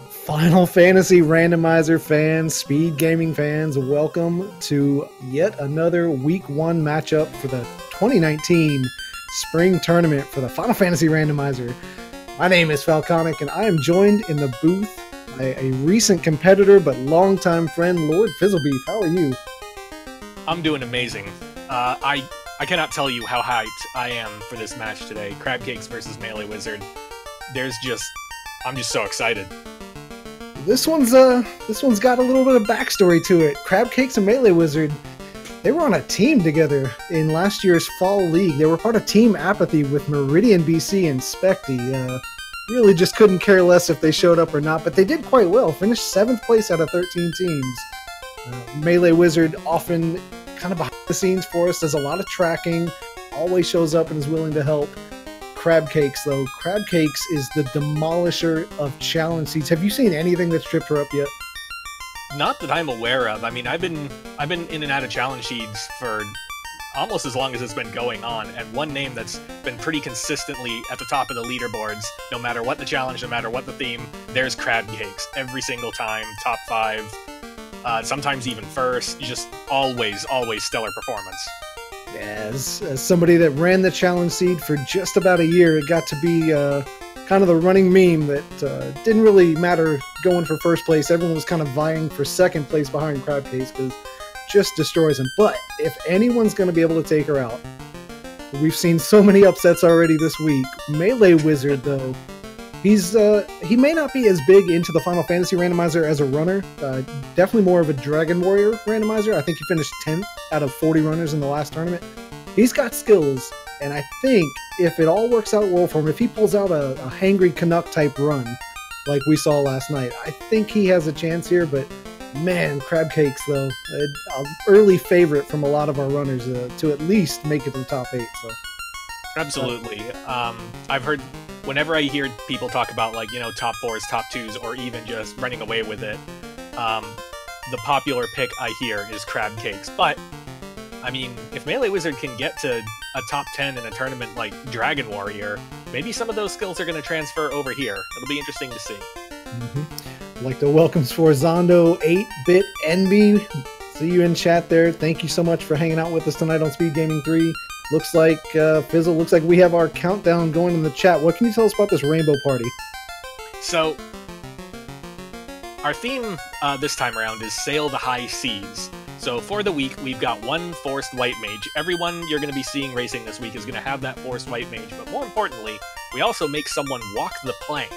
Final Fantasy Randomizer fans, speed gaming fans, welcome to yet another Week 1 matchup for the 2019 Spring Tournament for the Final Fantasy Randomizer. My name is Volcano, and I am joined in the booth by a recent competitor but longtime friend, Lord Fizzlebeef. How are you? I'm doing amazing. I cannot tell you how hyped I am for this match today. Crabcakes versus MeleeWizard. I'm just so excited. This one's got a little bit of backstory to it. Crabcakes and MeleeWizard, they were on a team together in last year's Fall League. They were part of Team Apathy with Meridian BC and Specty. Really just couldn't care less if they showed up or not, but they did quite well. Finished 7th place out of 13 teams. MeleeWizard often kind of behind the scenes for us, does a lot of tracking, always shows up and is willing to help. Crabcakes, though. Crabcakes is the demolisher of challenge seeds. Have you seen anything that's tripped her up yet? Not that I'm aware of. I mean, I've been in and out of challenge seeds for almost as long as it's been going on, and one name that's been pretty consistently at the top of the leaderboards, no matter what the challenge, no matter what the theme, there's Crabcakes. Every single time, top 5, sometimes even first, just always stellar performance. As somebody that ran the challenge seed for just about a year, it got to be kind of the running meme that didn't really matter going for first place. Everyone was kind of vying for second place behind Crabcakes because just destroys him. But if anyone's going to be able to take her out, we've seen so many upsets already this week. MeleeWizard, though, he may not be as big into the Final Fantasy Randomizer as a runner. Definitely more of a Dragon Warrior Randomizer. I think he finished 10th out of 40 runners in the last tournament. He's got skills, and I think if it all works out well for him, if he pulls out a Hangry Canuck type run like we saw last night, I think he has a chance here. But man, Crabcakes, though, an early favorite from a lot of our runners to at least make it to the top 8. So absolutely. I've heard, whenever I hear people talk about, like, you know, top 4s, top 2s, or even just running away with it, the popular pick I hear is Crabcakes. But, I mean, if MeleeWizard can get to a top 10 in a tournament like Dragon Warrior, maybe some of those skills are going to transfer over here. It'll be interesting to see. I'd like to welcome Zondo 8-Bit Envy. See you in chat there. Thank you so much for hanging out with us tonight on Speed Gaming 3. Looks like, Fizzle, looks like we have our countdown going in the chat. What can you tell us about this rainbow party? So, our theme this time around is Sail the High Seas. So for the week, we've got one Forced White Mage. Everyone you're going to be seeing racing this week is going to have that Forced White Mage, but more importantly, we also make someone walk the plank.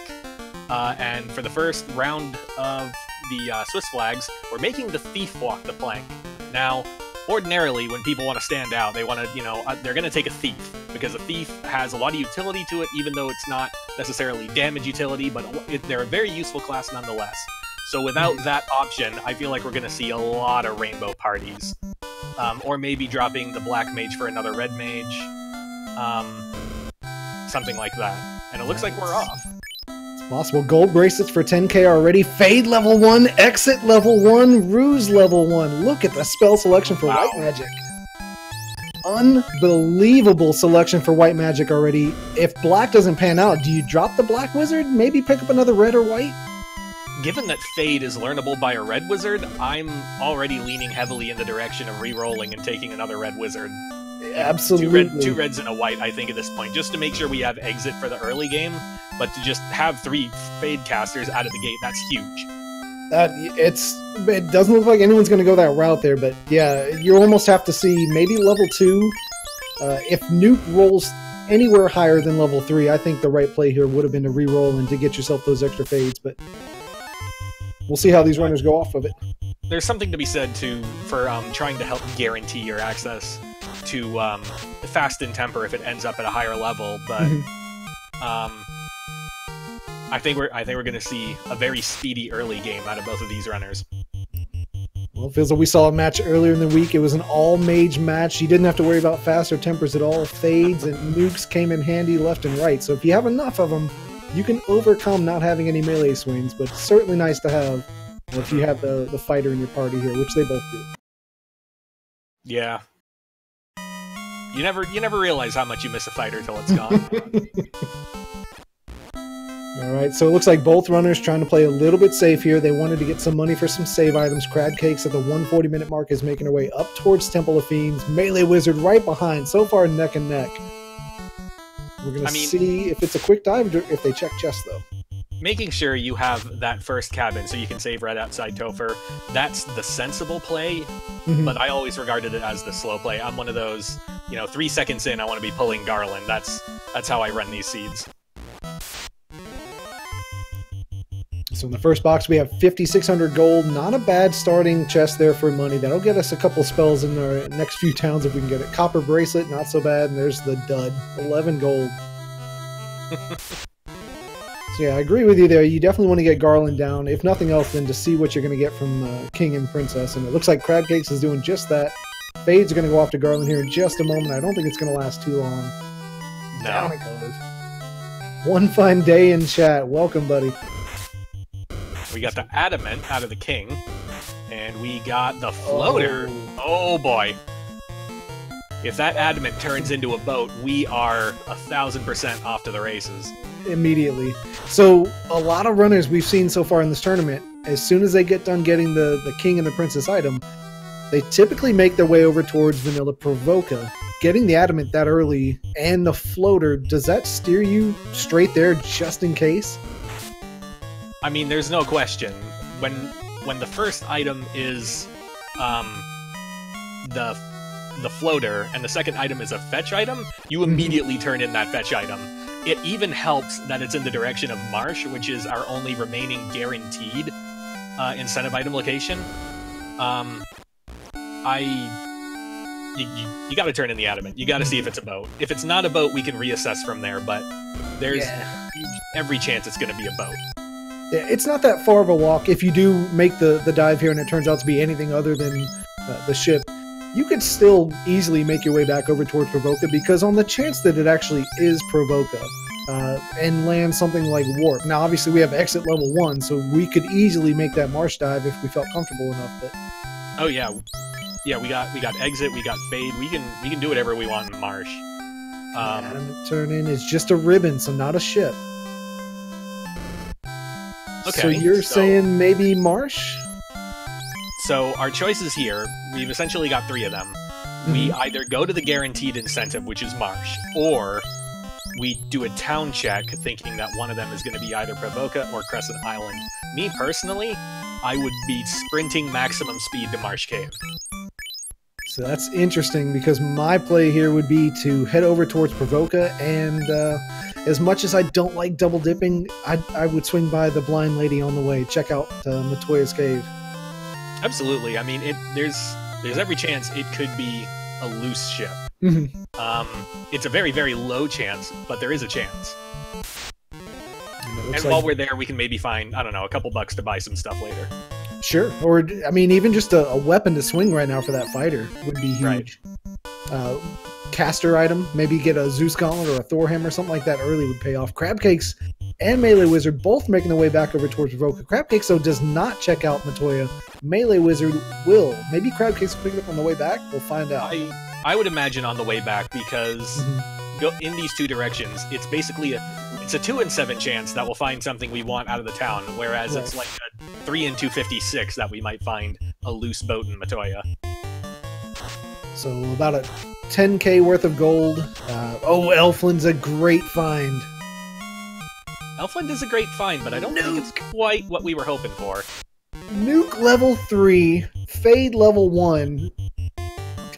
And for the first round of the Swiss flags, we're making the Thief walk the plank. Now, ordinarily, when people want to stand out, they want to, you know, they're going to take a Thief, because a Thief has a lot of utility to it, even though it's not necessarily damage utility, but they're a very useful class nonetheless. So without that option, I feel like we're going to see a lot of rainbow parties. Or maybe dropping the black mage for another red mage. Something like that. And it looks like we're off. It's possible. Gold bracelets for 10k already. Fade level 1, Exit level 1, Ruse level 1. Look at the spell selection for White Magic. Unbelievable selection for White Magic already. If black doesn't pan out, do you drop the black wizard? Maybe pick up another red or white? Given that Fade is learnable by a red wizard, I'm already leaning heavily in the direction of re-rolling and taking another red wizard. Absolutely. Two reds and a white, I think, at this point, just to make sure we have exit for the early game, but to just have 3 Fade casters out of the gate, that's huge. It doesn't look like anyone's going to go that route there, but yeah, you almost have to see maybe level 2. If Nuke rolls anywhere higher than level 3, I think the right play here would have been to re-roll and to get yourself those extra fades, but we'll see how these runners go off of it. There's something to be said, too, for trying to help guarantee your access to Fast and Temper if it ends up at a higher level, but I think we're going to see a very speedy early game out of both of these runners. Well, Fizzle, we saw a match earlier in the week. It was an all-mage match. You didn't have to worry about fast or tempers at all. Fades and nukes came in handy left and right. So if you have enough of them, you can overcome not having any melee swings, but it's certainly nice to have if you have the fighter in your party here, which they both do. Yeah. You never realize how much you miss a fighter till it's gone. All right, so it looks like both runners trying to play a little bit safe here. They wanted to get some money for some save items. Crabcakes at the 140-minute mark is making her way up towards Temple of Fiends. MeleeWizard right behind, so far neck and neck. We're going to see if it's a quick dive, if they check chest, though. Making sure you have that first cabin so you can save right outside Topher, that's the sensible play, but I always regarded it as the slow play. I'm one of those, 3 seconds in, I want to be pulling Garland. That's how I run these seeds. So in the first box, we have 5,600 gold. Not a bad starting chest there for money. That'll get us a couple spells in our next few towns if we can get it. Copper bracelet, not so bad. And there's the dud, 11 gold. So yeah, I agree with you there. You definitely want to get Garland down. If nothing else, then to see what you're going to get from King and Princess. And it looks like Crabcakes is doing just that. Fades are going to go off to Garland here in just a moment. I don't think it's going to last too long. No. Down it goes. One fine day in chat. Welcome, buddy. We got the Adamant out of the King, and we got the Floater. Oh boy. If that Adamant turns into a boat, we are 1,000% off to the races. Immediately. So, a lot of runners we've seen so far in this tournament, as soon as they get done getting the King and the Princess item, they typically make their way over towards Vanilla Provoca. Getting the Adamant that early and the Floater, does that steer you straight there just in case? I mean, there's no question. When the first item is the Floater and the second item is a fetch item, you immediately turn in that fetch item. It even helps that it's in the direction of Marsh, which is our only remaining guaranteed incentive item location. You got to turn in the Adamant. You got to see if it's a boat. If it's not a boat, we can reassess from there, but there's every chance it's going to be a boat. It's not that far of a walk. If you do make the dive here and it turns out to be anything other than the ship, you could still easily make your way back over towards Provoca, because on the chance that it actually is Provoca and land something like Warp. Now, obviously, we have exit level 1, so we could easily make that Marsh dive if we felt comfortable enough. But oh yeah, we got exit, we got fade. We can do whatever we want in Marsh. Adamant turn in is just a ribbon, so not a ship. Okay, so you're saying maybe Marsh? So our choices here, we've essentially got 3 of them. We either go to the guaranteed incentive, which is Marsh, or we do a town check thinking that one of them is going to be either Provoca or Crescent Island. Me personally, I would be sprinting maximum speed to Marsh Cave. So that's interesting, because my play here would be to head over towards Provoca, and as much as I don't like double dipping, I would swing by the Blind Lady on the way. Check out Matoya's Cave. Absolutely. I mean, there's every chance it could be a loose ship. It's a very, very low chance, but there is a chance. And while we're there, we can maybe find, I don't know, a couple bucks to buy some stuff later. Sure. Or, I mean, even just a weapon to swing right now for that fighter would be huge. Right. Caster item, maybe get a Zeus Gauntlet or a Thor Hammer, something like that early would pay off. Crabcakes and MeleeWizard both making their way back over towards Provoca. Crabcakes, though, does not check out Matoya. MeleeWizard will. Maybe Crabcakes will pick it up on the way back. We'll find out. I would imagine on the way back, because in these 2 directions, it's basically it's a 2 in 7 chance that we'll find something we want out of the town, whereas it's like a 3 in 256 that we might find a loose boat in Matoya. So about a 10k worth of gold. Elfland's a great find. Elfland is a great find, but I don't think it's quite what we were hoping for. Nuke level 3, Fade level 1.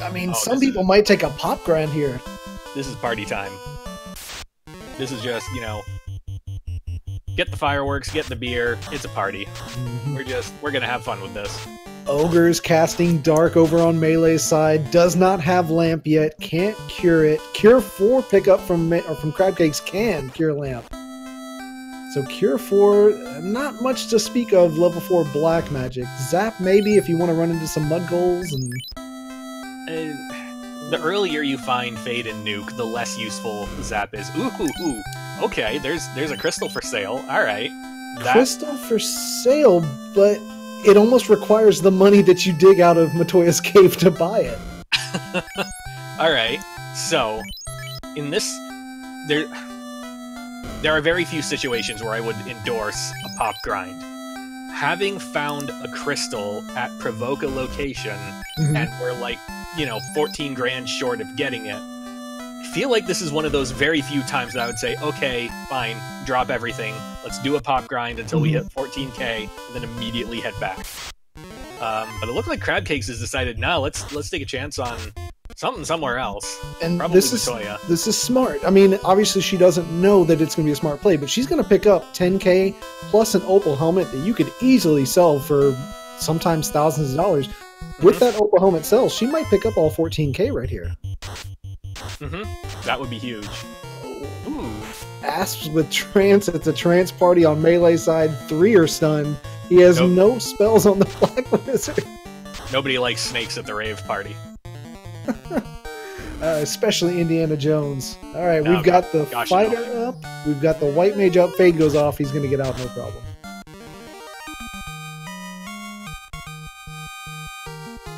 I mean, some people might take a pop grind here. This is party time. This is just, get the fireworks, get the beer, it's a party. We're gonna have fun with this. Ogre's casting Dark over on Melee's side. Does not have Lamp yet. Can't cure it. Cure 4 pickup from Crabcakes can cure Lamp. So Cure 4, not much to speak of. Level 4 Black Magic. Zap maybe if you want to run into some mud goals. The earlier you find Fade and Nuke, the less useful Zap is. Ooh. Okay, there's a crystal for sale. Alright. Crystal for sale, but it almost requires the money that you dig out of Matoya's Cave to buy it. Alright, so in this there are very few situations where I would endorse a pop grind. Having found a crystal at Provoke a location, and we're like, 14 grand short of getting it, I feel like this is one of those very few times that I would say, okay, fine, drop everything, let's do a pop grind until we hit 14k, and then immediately head back. But it looked like Crabcakes has decided, no, let's take a chance on something somewhere else. And probably this is smart. I mean, obviously she doesn't know that it's going to be a smart play, but she's going to pick up 10k plus an opal helmet that you could easily sell for sometimes thousands of dollars. With that opal helmet sell, she might pick up all 14k right here. That would be huge. Ooh. Asps with trance. It's a trance party on melee side. 3 are stunned. He has no spells on the Black Wizard. Nobody likes snakes at the rave party. Especially Indiana Jones. All right, we've got the fighter up. We've got the white mage up. Fade goes off. He's going to get out, no problem.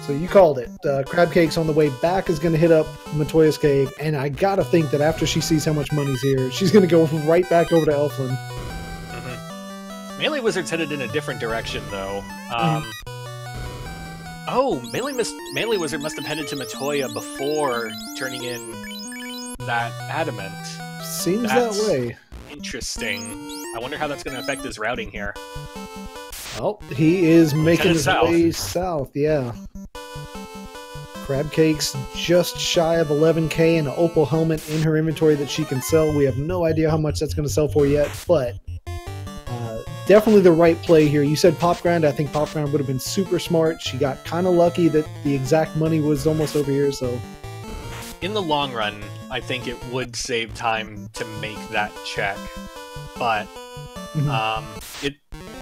So you called it. Crabcakes on the way back is going to hit up Matoya's cave, and I got to think that after she sees how much money's here, she's going to go right back over to Elfland. MeleeWizard's headed in a different direction, though. Oh, MeleeWizard must have headed to Matoya before turning in that adamant. Seems that way. Interesting. I wonder how that's going to affect his routing here. Well, he is making his way south, yeah. Crabcakes just shy of 11k and an opal helmet in her inventory that she can sell. We have no idea how much that's going to sell for yet, but definitely the right play here. You said pop grind. I think pop grind would have been super smart. She got kind of lucky that the exact money was almost over here, so... In the long run, I think it would save time to make that check, but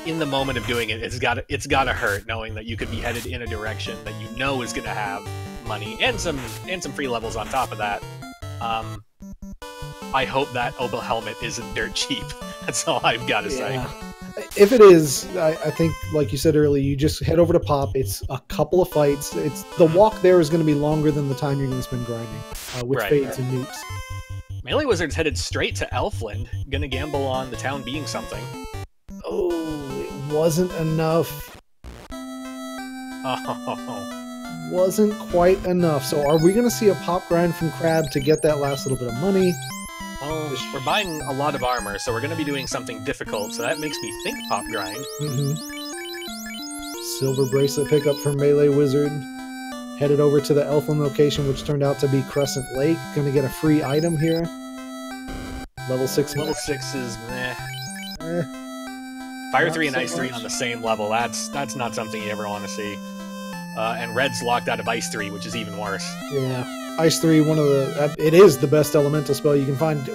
in the moment of doing it, it's got to hurt knowing that you could be headed in a direction that you know is going to have money and some free levels on top of that. I hope that opal helmet isn't dirt cheap. That's all I've got to say. If it is, I think, like you said earlier, you just head over to Pop. It's a couple of fights. The walk there is going to be longer than the time you're going to spend grinding with fades and nukes. MeleeWizard's headed straight to Elfland, gonna gamble on the town being something. Oh, it wasn't enough. Oh. Wasn't quite enough. So are we going to see a Pop grind from Crab to get that last little bit of money? Well, we're buying a lot of armor, so we're going to be doing something difficult, so that makes me think pop grind. Silver bracelet pickup from MeleeWizard. Headed over to the Elfland location, which turned out to be Crescent Lake. Going to get a free item here. Level 6. Level 6 is meh. Fire 3 and Ice 3 on the same level. That's not something you ever want to see. And Red's locked out of Ice 3, which is even worse. Yeah. Ice 3, it is the best elemental spell you can find.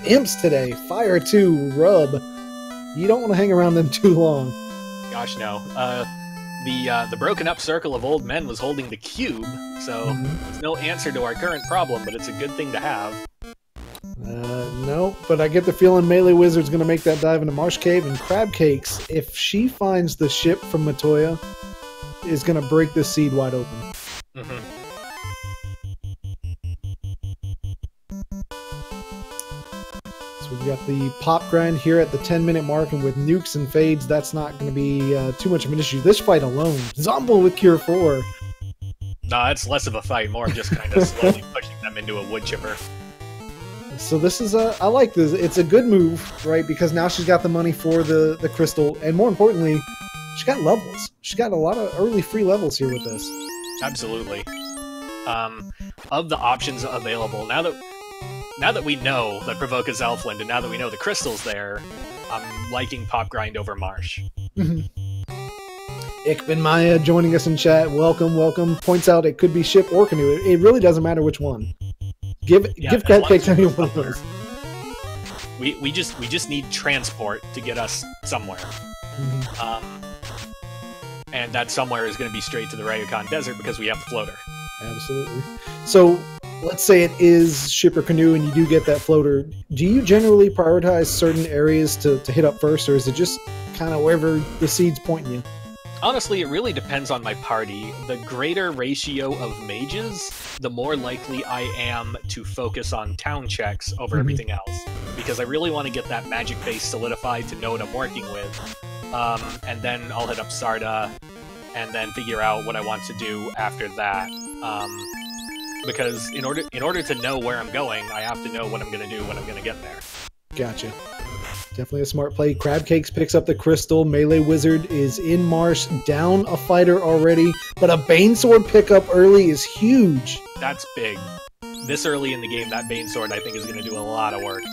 Imps today, Fire 2, Rub. You don't want to hang around them too long. Gosh, no. The broken up circle of old men was holding the cube, so it's no answer to our current problem, but it's a good thing to have. No, but I get the feeling MeleeWizard's going to make that dive into Marsh Cave, and Crabcakes, if she finds the ship from Matoya, is going to break this seed wide open. We've got the pop grind here at the 10-minute mark, and with nukes and fades, that's not going to be too much of an issue. This fight alone, Zombo with Cure 4. No, it's less of a fight, more of just kind of slowly pushing them into a wood chipper. So this is I like this. It's a good move, right? Because now she's got the money for the crystal, and more importantly, she got levels. She got a lot of early free levels here with this. Absolutely. Of the options available, now that we know that Provoke is Elfland, and now that we know the crystal's there, I'm liking Pop Grind over Marsh. Ikbin Maya joining us in chat. Welcome, welcome. Points out it could be ship or canoe. It really doesn't matter which one. Give Crabcakes any one of those. We just need transport to get us somewhere. And that somewhere is going to be straight to the Rayakon Desert because we have the floater. Absolutely. So let's say it is ship or canoe and you do get that floater. Do you generally prioritize certain areas to hit up first, or is it just kind of wherever the seed's pointing you? Honestly, it really depends on my party. The greater ratio of mages, the more likely I am to focus on town checks over everything else. because I really want to get that magic base solidified to know what I'm working with. And then I'll hit up Sarda, and then figure out what I want to do after that. Because in order to know where I'm going, I have to know what I'm going to do when I'm going to get there. Gotcha. Definitely a smart play. Crabcakes picks up the crystal. MeleeWizard is in Marsh, down a fighter already, but a Banesword pickup early is huge. That's big. This early in the game, that Banesword I think is going to do a lot of work.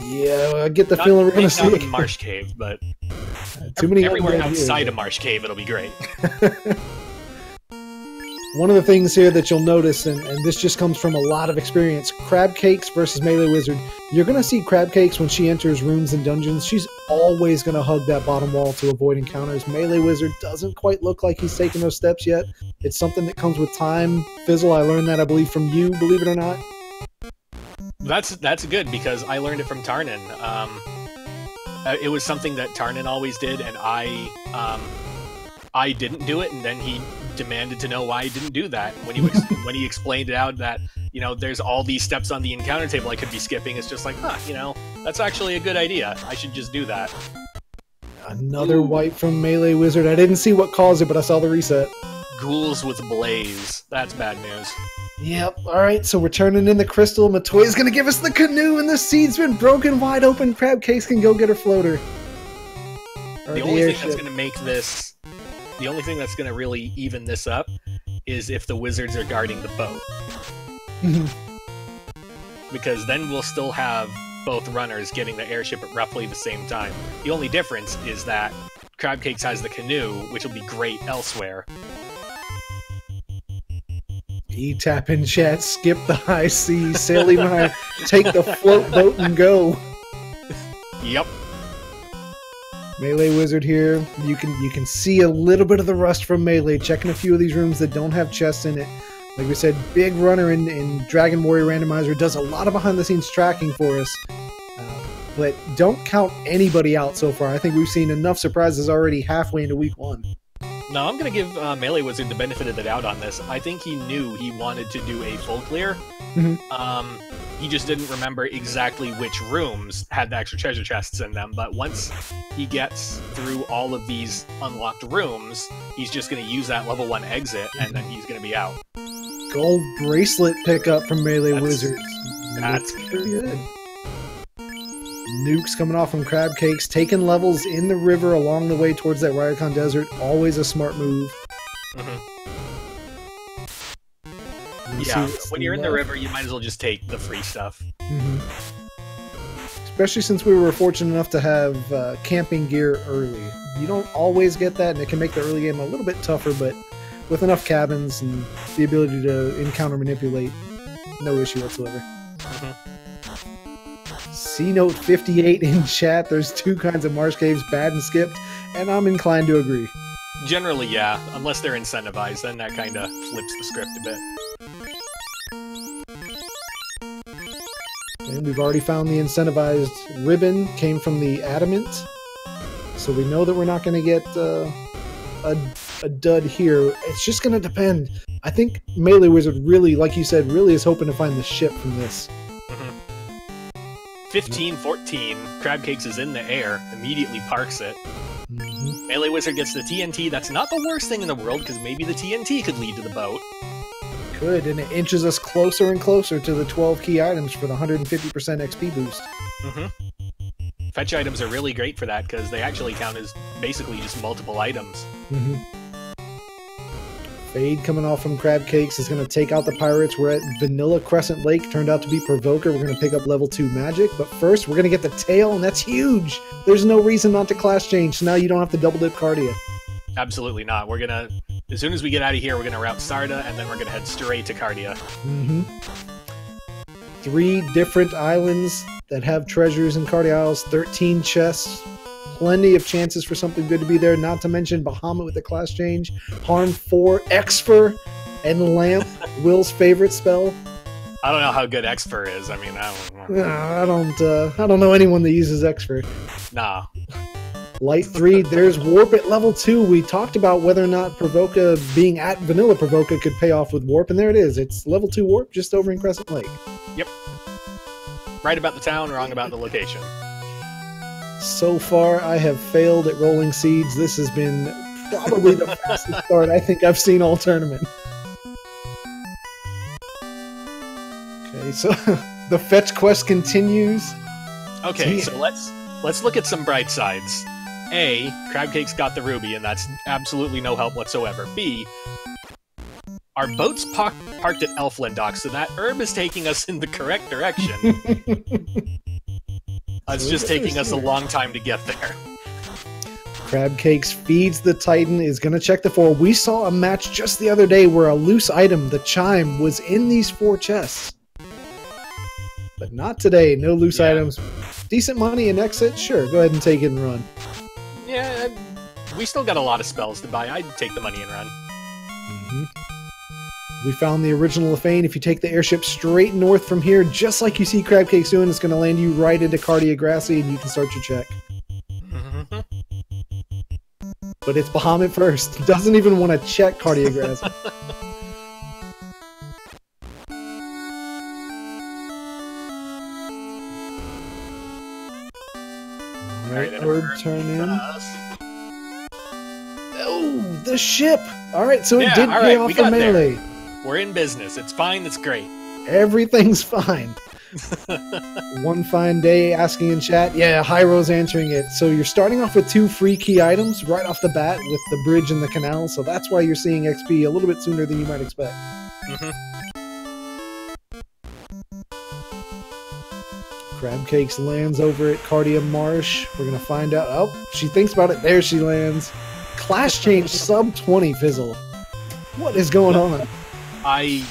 Yeah, I get the feeling we're going to see it in Marsh Cave, but too many everywhere outside of Marsh Cave, it'll be great. One of the things here that you'll notice, and this just comes from a lot of experience, Crabcakes versus MeleeWizard. You're going to see Crabcakes when she enters rooms and dungeons. She's always going to hug that bottom wall to avoid encounters. MeleeWizard doesn't quite look like he's taking those steps yet. It's something that comes with time. Fizzle, I learned that, I believe, from you, believe it or not. That's good, because I learned it from Tarnin. It was something that Tarnin always did, and I didn't do it, and then he demanded to know why I didn't do that. When he explained it out that, you know, there's all these steps on the encounter table I could be skipping, it's just like, you know, that's actually a good idea. I should just do that. Another white from MeleeWizard. I didn't see what caused it, but I saw the reset. Ghouls with Blaze. That's bad news. Yep. Alright, so we're turning in the crystal. Matoya's gonna give us the canoe, and the seed's been broken wide open. Crabcakes can go get her floater. The only thing that's gonna make this... The only thing that's going to really even this up is if the wizards are guarding the boat. Because then we'll still have both runners getting the airship at roughly the same time. The only difference is that Crabcakes has the canoe, which will be great elsewhere. E-tap in chat, skip the high seas, sailing high, take the float boat and go. Yep. MeleeWizard here. You can see a little bit of the rust from Melee, checking a few of these rooms that don't have chests in it. Like we said, big runner in Dragon Warrior Randomizer, does a lot of behind-the-scenes tracking for us. But don't count anybody out so far. I think we've seen enough surprises already halfway into week 1. No, I'm going to give MeleeWizard the benefit of the doubt on this. I think he knew he wanted to do a full clear. He just didn't remember exactly which rooms had the extra treasure chests in them, but once he gets through all of these unlocked rooms, he's just going to use that level 1 exit, and then he's going to be out. Gold bracelet pickup from MeleeWizard. That's pretty good. Nukes coming off from Crabcakes, taking levels in the river along the way towards that Ryokan Desert. Always a smart move. Yeah, when you're in the river, you might as well just take the free stuff. Especially since we were fortunate enough to have camping gear early. You don't always get that, and it can make the early game a little bit tougher, but with enough cabins and the ability to encounter manipulate, no issue whatsoever. C-Note 58 in chat. There's two kinds of marsh caves, bad and skipped, and I'm inclined to agree. Generally, yeah. Unless they're incentivized, then that kind of flips the script a bit. And we've already found the incentivized ribbon came from the adamant, so we know that we're not going to get a dud here. It's just going to depend. I think MeleeWizard really, like you said, really is hoping to find the ship from this. 15-14, Crabcakes is in the air, immediately parks it. MeleeWizard gets the TNT. That's not the worst thing in the world, because maybe the TNT could lead to the boat. Could, and it inches us closer and closer to the 12 key items for the 150% XP boost. Fetch items are really great for that, because they actually count as basically just multiple items. Fade coming off from Crabcakes is going to take out the pirates. We're at Vanilla Crescent Lake. Turned out to be Provoker. We're going to pick up level 2 magic. But first, we're going to get the tail, and that's huge. There's no reason not to class change, so now you don't have to double dip Cardia. Absolutely not. We're going to, as soon as we get out of here, we're going to route Sarda, and then we're going to head straight to Cardia. 3 different islands that have treasures in Cardia Isles. 13 chests. Plenty of chances for something good to be there, not to mention Bahamut with the class change, Harm 4, Exfer, and Lamp, Will's favorite spell. I don't know how good Exfer is. I mean, I don't know anyone that uses Exfer. Nah. Light 3, there's Warp at level 2. We talked about whether or not Provoca being at Vanilla Provoca could pay off with Warp, and there it is. It's level 2 Warp just over in Crescent Lake. Yep. right about the town, wrong about the location. So far, I have failed at rolling seeds. This has been probably the fastest start I think I've seen all tournament. Okay, so the fetch quest continues. Okay, so let's look at some bright sides. A, Crabcakes got the ruby, and that's absolutely no help whatsoever. B, our boat's parked at Elfland Docks, so that herb is taking us in the correct direction. It's just taking us a long time to get there. Crabcakes feeds the Titan, is going to check the 4. We saw a match just the other day where a loose item, the chime, was in these 4 chests. But not today. No loose items. Decent money and exit? Sure, go ahead and take it and run. Yeah, we still got a lot of spells to buy. I'd take the money and run. We found the original Lefane. If you take the airship straight north from here, just like you see Crabcakes doing, it's going to land you right into Cardiograssi, and you can start your check. But it's Bahamut first. Doesn't even want to check Cardiograssi. Alright, herb turn in. Oh, the ship! Alright, so it did pay off for Melee. There. We're in business. It's fine. It's great. Everything's fine. One fine day asking in chat. Yeah, Hyro's answering it. So you're starting off with 2 free key items right off the bat with the bridge and the canal. So that's why you're seeing XP a little bit sooner than you might expect. Crabcakes lands over at Cardia Marsh. We're going to find out. Oh, she thinks about it. There she lands. Class change sub 20 fizzle. What is going on? I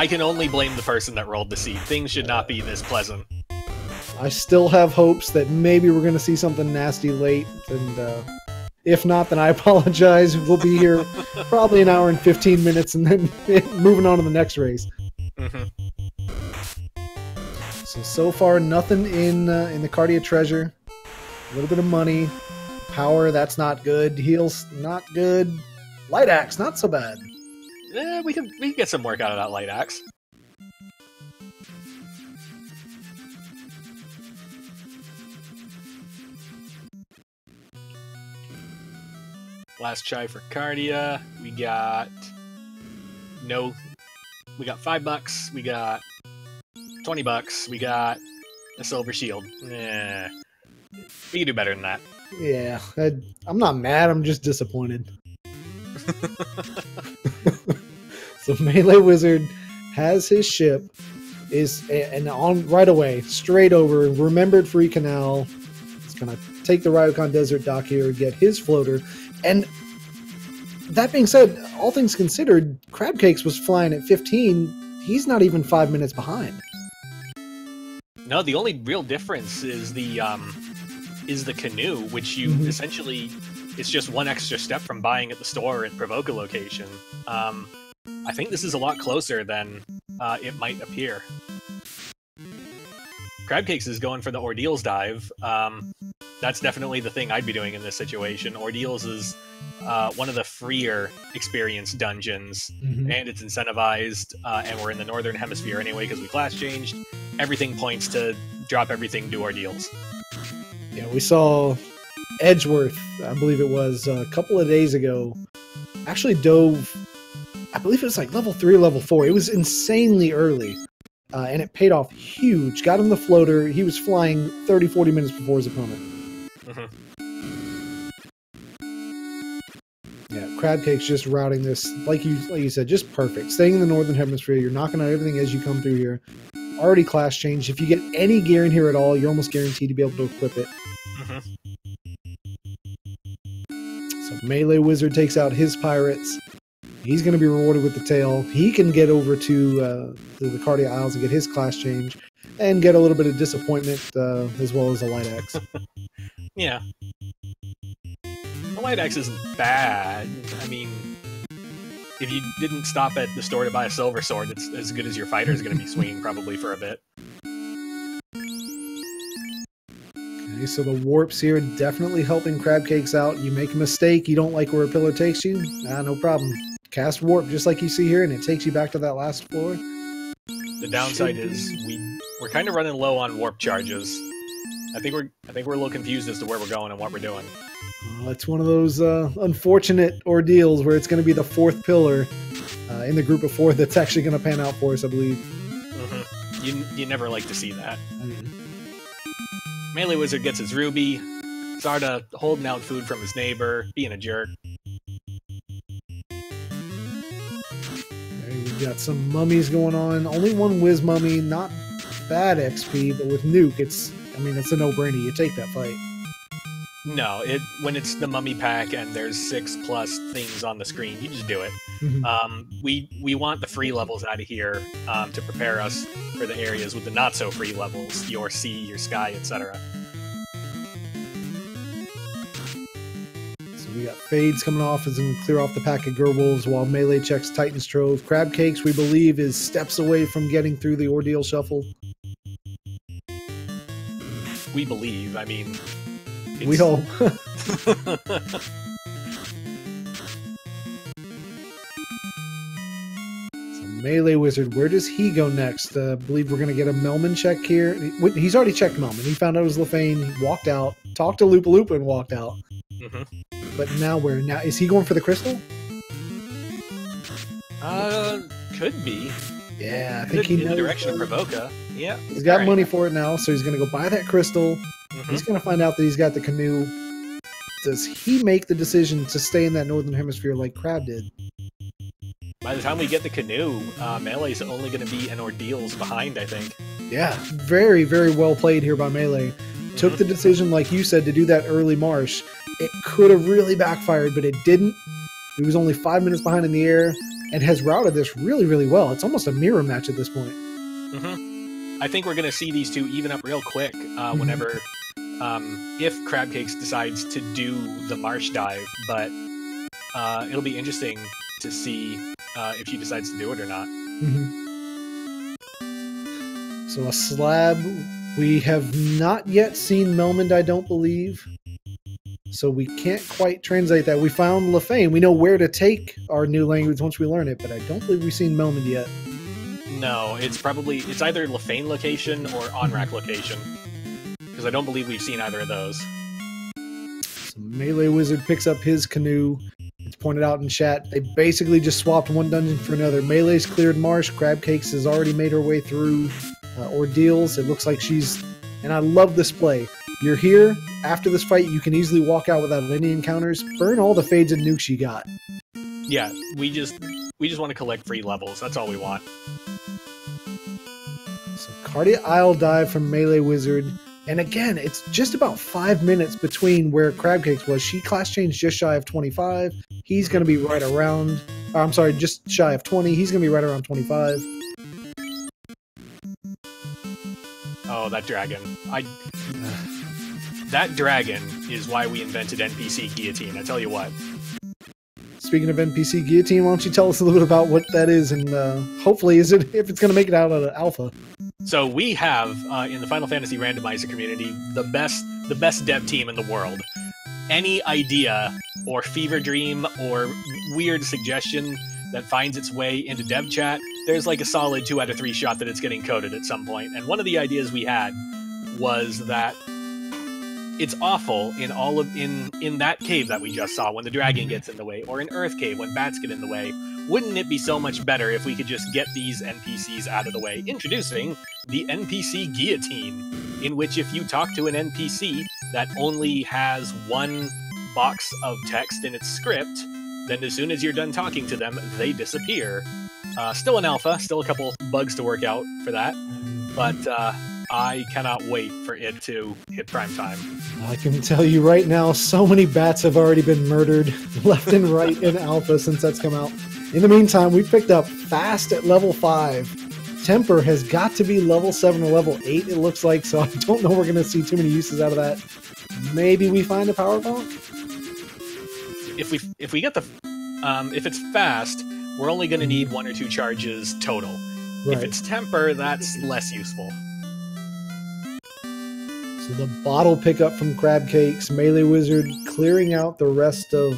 can only blame the person that rolled the seed. Things should not be this pleasant. I still have hopes that maybe we're going to see something nasty late, and if not, then I apologize. We'll be here probably an hour and 15 minutes, and then moving on to the next race. So far, nothing in the Cardia Treasure. A little bit of money. Power, that's not good. Heals, not good. Light Axe, not so bad. Yeah, we can get some work out of that light axe. Last try for Cardia. We got $5. We got $20. We got a silver shield. Yeah, we can do better than that. Yeah, I'm not mad. I'm just disappointed. So MeleeWizard has his ship, and on right away, straight over, remembered free canal. It's gonna take the Ryokan Desert dock here and get his floater. And that being said, all things considered, Crabcakes was flying at 15. He's not even 5 minutes behind. No, the only real difference is the canoe, which you essentially, it's just one extra step from buying at the store at Provoca location. I think this is a lot closer than it might appear. Crabcakes is going for the Ordeals dive. That's definitely the thing I'd be doing in this situation. Ordeals is one of the freer experience dungeons, and it's incentivized, and we're in the Northern Hemisphere anyway because we class changed. Everything points to drop everything to Ordeals. Yeah, we saw Edgeworth, I believe it was, a couple of days ago, actually dove, I believe it was like level 3 or level 4. It was insanely early, and it paid off huge. Got him the floater. He was flying 30-40 minutes before his opponent. Yeah, Crabcakes just routing this, like you said, just perfect. Staying in the Northern Hemisphere, you're knocking out everything as you come through here. Already class changed. If you get any gear in here at all, you're almost guaranteed to be able to equip it. So MeleeWizard takes out his pirates. He's going to be rewarded with the tail. He can get over to the Cardia Isles and get his class change, and get a little bit of disappointment as well as a light axe. Yeah. The light axe isn't bad. I mean, if you didn't stop at the store to buy a silver sword, it's as good as your fighter is going to be swinging probably for a bit. Okay, so the warps here definitely helping Crabcakes out. You make a mistake, you don't like where a pillar takes you, no problem. Cast warp just like you see here, and it takes you back to that last floor. The downside is We're kind of running low on warp charges. I think we're a little confused as to where we're going and what we're doing. It's one of those unfortunate ordeals where it's going to be the fourth pillar in the group of four that's actually going to pan out for us, I believe. You never like to see that. MeleeWizard gets his ruby. Zarda holding out food from his neighbor, being a jerk. We've got some mummies going on. Only one whiz mummy, not bad XP, but with Nuke, it's a no-brainer. You take that fight. No, when it's the mummy pack and there's 6+ things on the screen, you just do it. We want the free levels out of here to prepare us for the areas with the not-so-free levels, your sea, your sky, etc. So we got Fades coming off as we clear off the pack of Gerwolves while Melee checks Titan's Trove. Crabcakes, we believe, is steps away from getting through the ordeal shuffle. We believe, I mean... We hope. So MeleeWizard, where does he go next? I believe we're going to get a Melman check here. He's already checked Melman. He found out it was Lefane, he walked out, talked to Loop Loop, and walked out. But now where? Now is he going for the crystal? Could be. Yeah, I think he knows. In the direction of Provoca. Yeah. He's got money for it now, so he's going to go buy that crystal. He's going to find out that he's got the canoe. Does he make the decision to stay in that northern hemisphere like Crab did? By the time we get the canoe, Melee's only going to be an ordeals behind, I think. Yeah, very, very well played here by Melee. Took the decision, like you said, to do that early marsh. It could have really backfired, but it didn't. He was only 5 minutes behind in the air and has routed this really, really well. It's almost a mirror match at this point. I think we're going to see these two even up real quick whenever... if Crabcakes decides to do the marsh dive, but it'll be interesting to see if she decides to do it or not. So a slab, we have not yet seen Melmond, I don't believe. So we can't quite translate that. We found Lefane. We know where to take our new language once we learn it, but I don't believe we've seen Melmond yet. No, it's either Lefane location or Onrak location. Because I don't believe we've seen either of those. So MeleeWizard picks up his canoe. It's pointed out in chat. They basically just swapped one dungeon for another. Melee's cleared marsh. Crabcakes has already made her way through ordeals. It looks like she's... And I love this play. You're here. After this fight, you can easily walk out without any encounters. Burn all the fades and nukes you got. Yeah, we just want to collect free levels. That's all we want. So Cardia Isle dive from MeleeWizard. And again, it's just about 5 minutes between where Crabcakes was. She class changed just shy of 25. He's going to be right around... I'm sorry, just shy of 20. He's going to be right around 25. Oh, that dragon. That dragon is why we invented NPC Guillotine, I tell you what. Speaking of NPC Guillotine, why don't you tell us a little bit about what that is and hopefully if it's going to make it out of Alpha. So we have, in the Final Fantasy Randomizer community, the best dev team in the world. Any idea or fever dream or weird suggestion that finds its way into dev chat, there's like a solid 2 out of 3 shot that it's getting coded at some point. And one of the ideas we had was that it's awful in that cave that we just saw when the dragon gets in the way, or in Earth Cave when bats get in the way. Wouldn't it be so much better if we could just get these NPCs out of the way? Introducing the NPC Guillotine, in which if you talk to an NPC that only has one box of text in its script, then as soon as you're done talking to them, they disappear. Still an alpha, still a couple bugs to work out for that, but I cannot wait for it to hit prime time. I can tell you right now, so many bats have already been murdered left and right in alpha since that's come out. In the meantime, we picked up Fast at level 5. Temper has got to be level 7 or level 8, it looks like, so I don't know we're going to see too many uses out of that. Maybe we find a power bomb? If we get the... if it's fast, we're only going to need 1 or 2 charges total. Right. If it's temper, that's less useful. So the bottle pickup from Crabcakes, MeleeWizard clearing out the rest of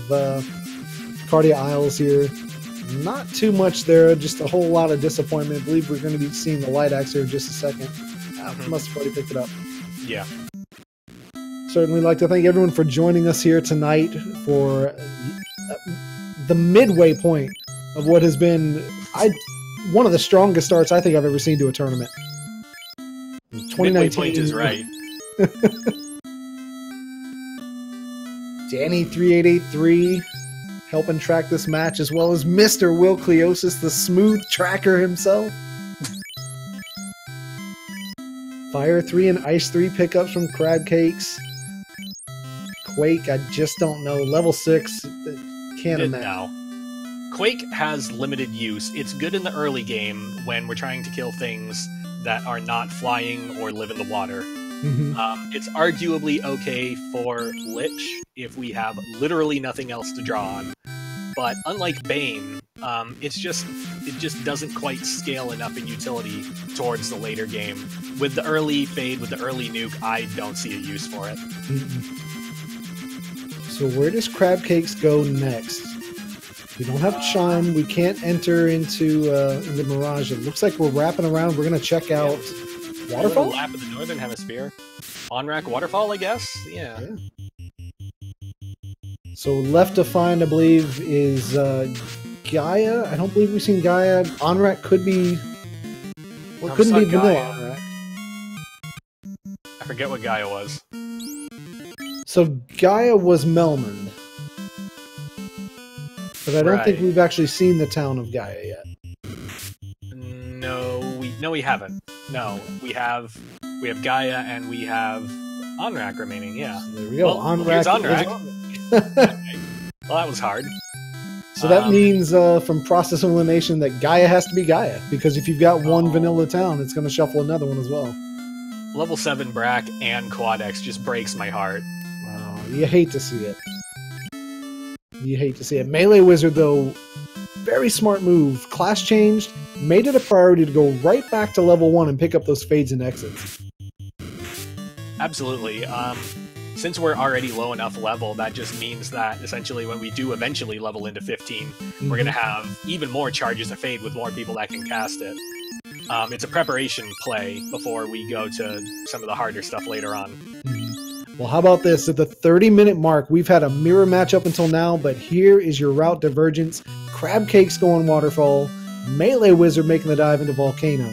Cardia Isles here. Not too much there, just a whole lot of disappointment. I believe we're going to be seeing the light axe here in just a second. Must have already picked it up. Yeah. Certainly like to thank everyone for joining us here tonight for the midway point of what has been one of the strongest starts I think I've ever seen to a tournament. 2019 midway point is right. Danny 3883 helping track this match, as well as Mr. Will Cleosis, the smooth tracker himself. Fire 3 and Ice 3 pickups from Crabcakes. Quake, I just don't know. Level 6, can't imagine. No. Quake has limited use. It's good in the early game when we're trying to kill things that are not flying or live in the water. It's arguably okay for Lich if we have literally nothing else to draw on. But unlike Bane, it just doesn't quite scale enough in utility towards the later game. With the early fade, with the early nuke, I don't see a use for it. So where does Crabcakes go next? We don't have Chime. We can't enter into Mirage. It looks like we're wrapping around. We're going to check out Waterfall? Lap of the Northern Hemisphere. On-rack Waterfall, I guess? Yeah. So left to find, I believe, is Gaia. I don't believe we've seen Gaia. On-rack could be... Well, it couldn't be vanilla on-rack. I forget what Gaia was. So Gaia was Melman. But I don't think we've actually seen the town of Gaia yet. No, we haven't. No, we have Gaia and we have On-rack remaining. Yeah. So there we go. Well, On-rack. Well, that was hard. So that means from process elimination that Gaia has to be Gaia, because if you've got one vanilla town, it's going to shuffle another one as well. Level 7 Brack and Quadex just breaks my heart. Wow, you hate to see it. You hate to see it. MeleeWizard, though, very smart move. Class changed, made it a priority to go right back to level 1 and pick up those fades and exits. Absolutely. Since we're already low enough level, that just means that essentially when we do eventually level into 15, we're going to have even more charges of fade with more people that can cast it. It's a preparation play before we go to some of the harder stuff later on. Well, how about this? At the 30-minute mark, we've had a mirror match up until now, but here is your route divergence. Crabcakes going Waterfall, MeleeWizard making the dive into Volcano.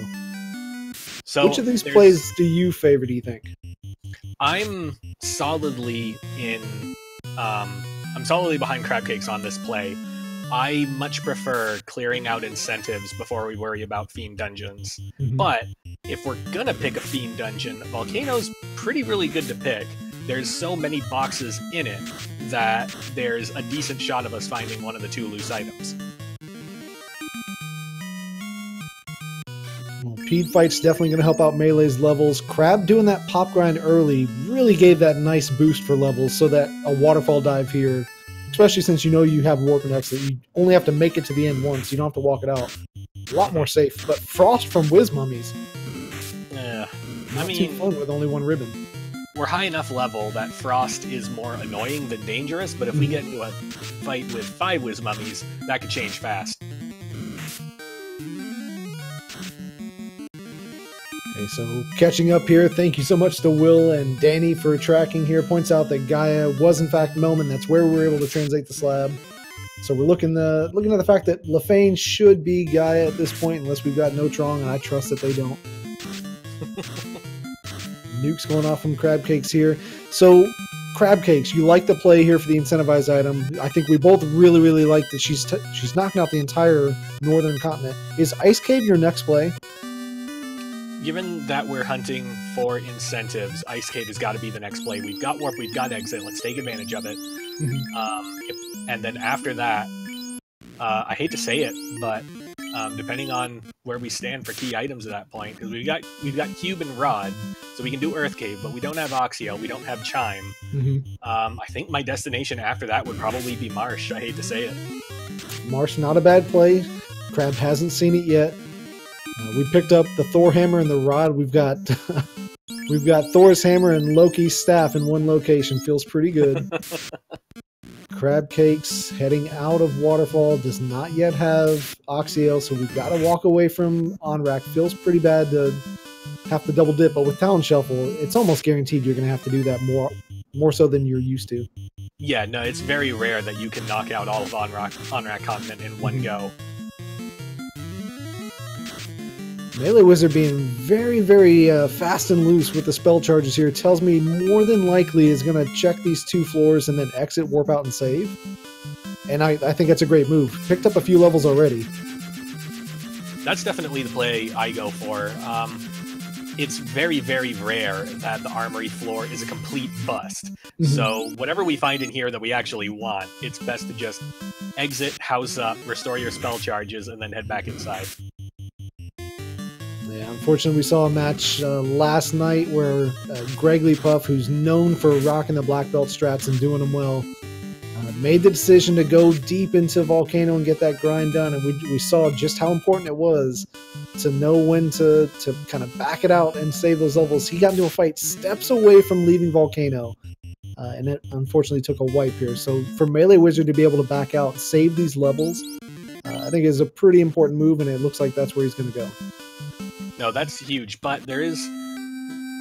So which of these plays do you favor, do you think? I'm solidly I'm solidly behind Crabcakes on this play. I much prefer clearing out incentives before we worry about Fiend dungeons. But if we're gonna pick a Fiend dungeon, Volcano's really good to pick. There's so many boxes in it that there's a decent shot of us finding one of the 2 loose items. Well, Pede Fight's definitely going to help out Melee's levels. Crab doing that pop grind early really gave that nice boost for levels, so that a waterfall dive here, especially since you know you have warp and exit, you only have to make it to the end once. You don't have to walk it out. A lot more safe. But Frost from Whiz Mummies. Yeah, Not too fun with only 1 ribbon. We're high enough level that Frost is more annoying than dangerous, but if we get into a fight with 5 Whiz Mummies, that could change fast. Okay, so catching up here, thank you so much to Will and Danny for tracking here. Points out that Gaia was in fact Melman. That's where we were able to translate the slab. So we're looking at the fact that Lefane should be Gaia at this point, unless we've got no Trong, and I trust that they don't. Nukes going off from Crabcakes here. So, Crabcakes, you like the play here for the incentivized item. I think we both really like that she's knocking out the entire northern continent. Is Ice Cave your next play? Given that we're hunting for incentives, Ice Cave has got to be the next play. We've got warp, we've got exit. Let's take advantage of it. And then after that, I hate to say it, but depending on where we stand for key items at that point, because we've got Cube and Rod, so we can do Earth Cave, but we don't have Oxio, we don't have Chime. I think my destination after that would probably be Marsh. I hate to say it. Marsh, not a bad play. Crab hasn't seen it yet. We picked up the Thor hammer and the rod. We've got Thor's hammer and Loki's staff in one location. Feels pretty good. Crabcakes heading out of Waterfall, does not yet have Oxio, so we've got to walk away from On-rack. Feels pretty bad to have to double dip, but with Talon Shuffle, it's almost guaranteed you're going to have to do that more so than you're used to. Yeah, no, it's very rare that you can knock out all of On-Rack Continent in one go. MeleeWizard being very, very fast and loose with the spell charges here tells me more than likely is going to check these 2 floors and then exit, warp out, and save. And I think that's a great move. Picked up a few levels already. That's definitely the play I go for. It's very, very rare that the armory floor is a complete bust. So whatever we find in here that we actually want, it's best to just exit, house up, restore your spell charges, and then head back inside. Yeah, unfortunately, we saw a match last night where Greg-Lee-Puff, who's known for rocking the black belt strats and doing them well, made the decision to go deep into Volcano and get that grind done, and we saw just how important it was to know when to kind of back it out and save those levels. He got into a fight steps away from leaving Volcano, and it unfortunately took a wipe here. So for MeleeWizard to be able to back out, save these levels, I think is a pretty important move, and it looks like that's where he's going to go. No, that's huge, but there is...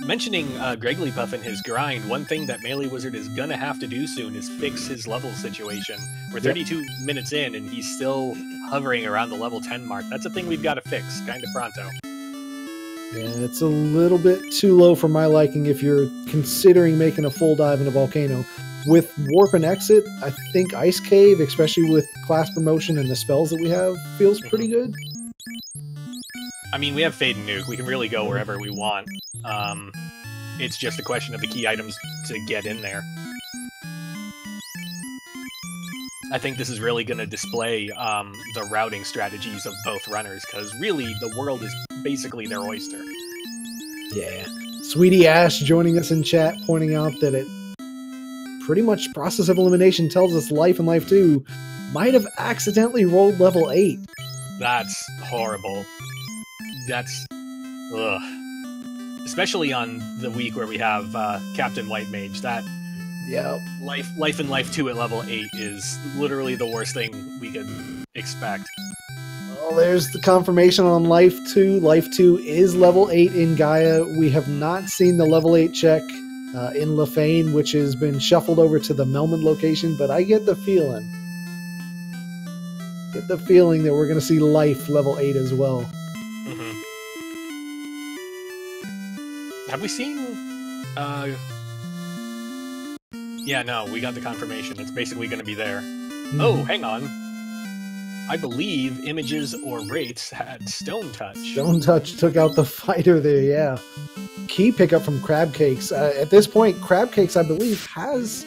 Mentioning Greg-Lee-Puff and his grind, one thing that MeleeWizard is going to have to do soon is fix his level situation. We're 32 minutes in, and he's still hovering around the level 10 mark. That's a thing we've got to fix, kind of pronto. Yeah, it's a little bit too low for my liking if you're considering making a full dive into Volcano. With Warp and Exit, I think Ice Cave, especially with class promotion and the spells that we have, feels pretty good. I mean, we have Fade and Nuke. We can really go wherever we want. It's just a question of the key items to get in there. I think this is really going to display the routing strategies of both runners, because really, the world is basically their oyster. Yeah. Sweetie Ash joining us in chat, pointing out that it pretty much process of elimination tells us Life and Life 2 might have accidentally rolled level 8. That's horrible. That's... ugh. Especially on the week where we have Captain White Mage. That Life and Life 2 at level 8 is literally the worst thing we could expect. Well, there's the confirmation on Life 2. Life 2 is level 8 in Gaia. We have not seen the level 8 check in Lefane, which has been shuffled over to the Melman location, but I get the feeling that we're going to see Life level 8 as well. Have we seen... Yeah, no, we got the confirmation. It's basically going to be there. Oh, hang on. I believe Images or Wraiths had Stone Touch. Stone Touch took out the fighter there, yeah. Key pickup from Crabcakes. At this point, Crabcakes, I believe, has,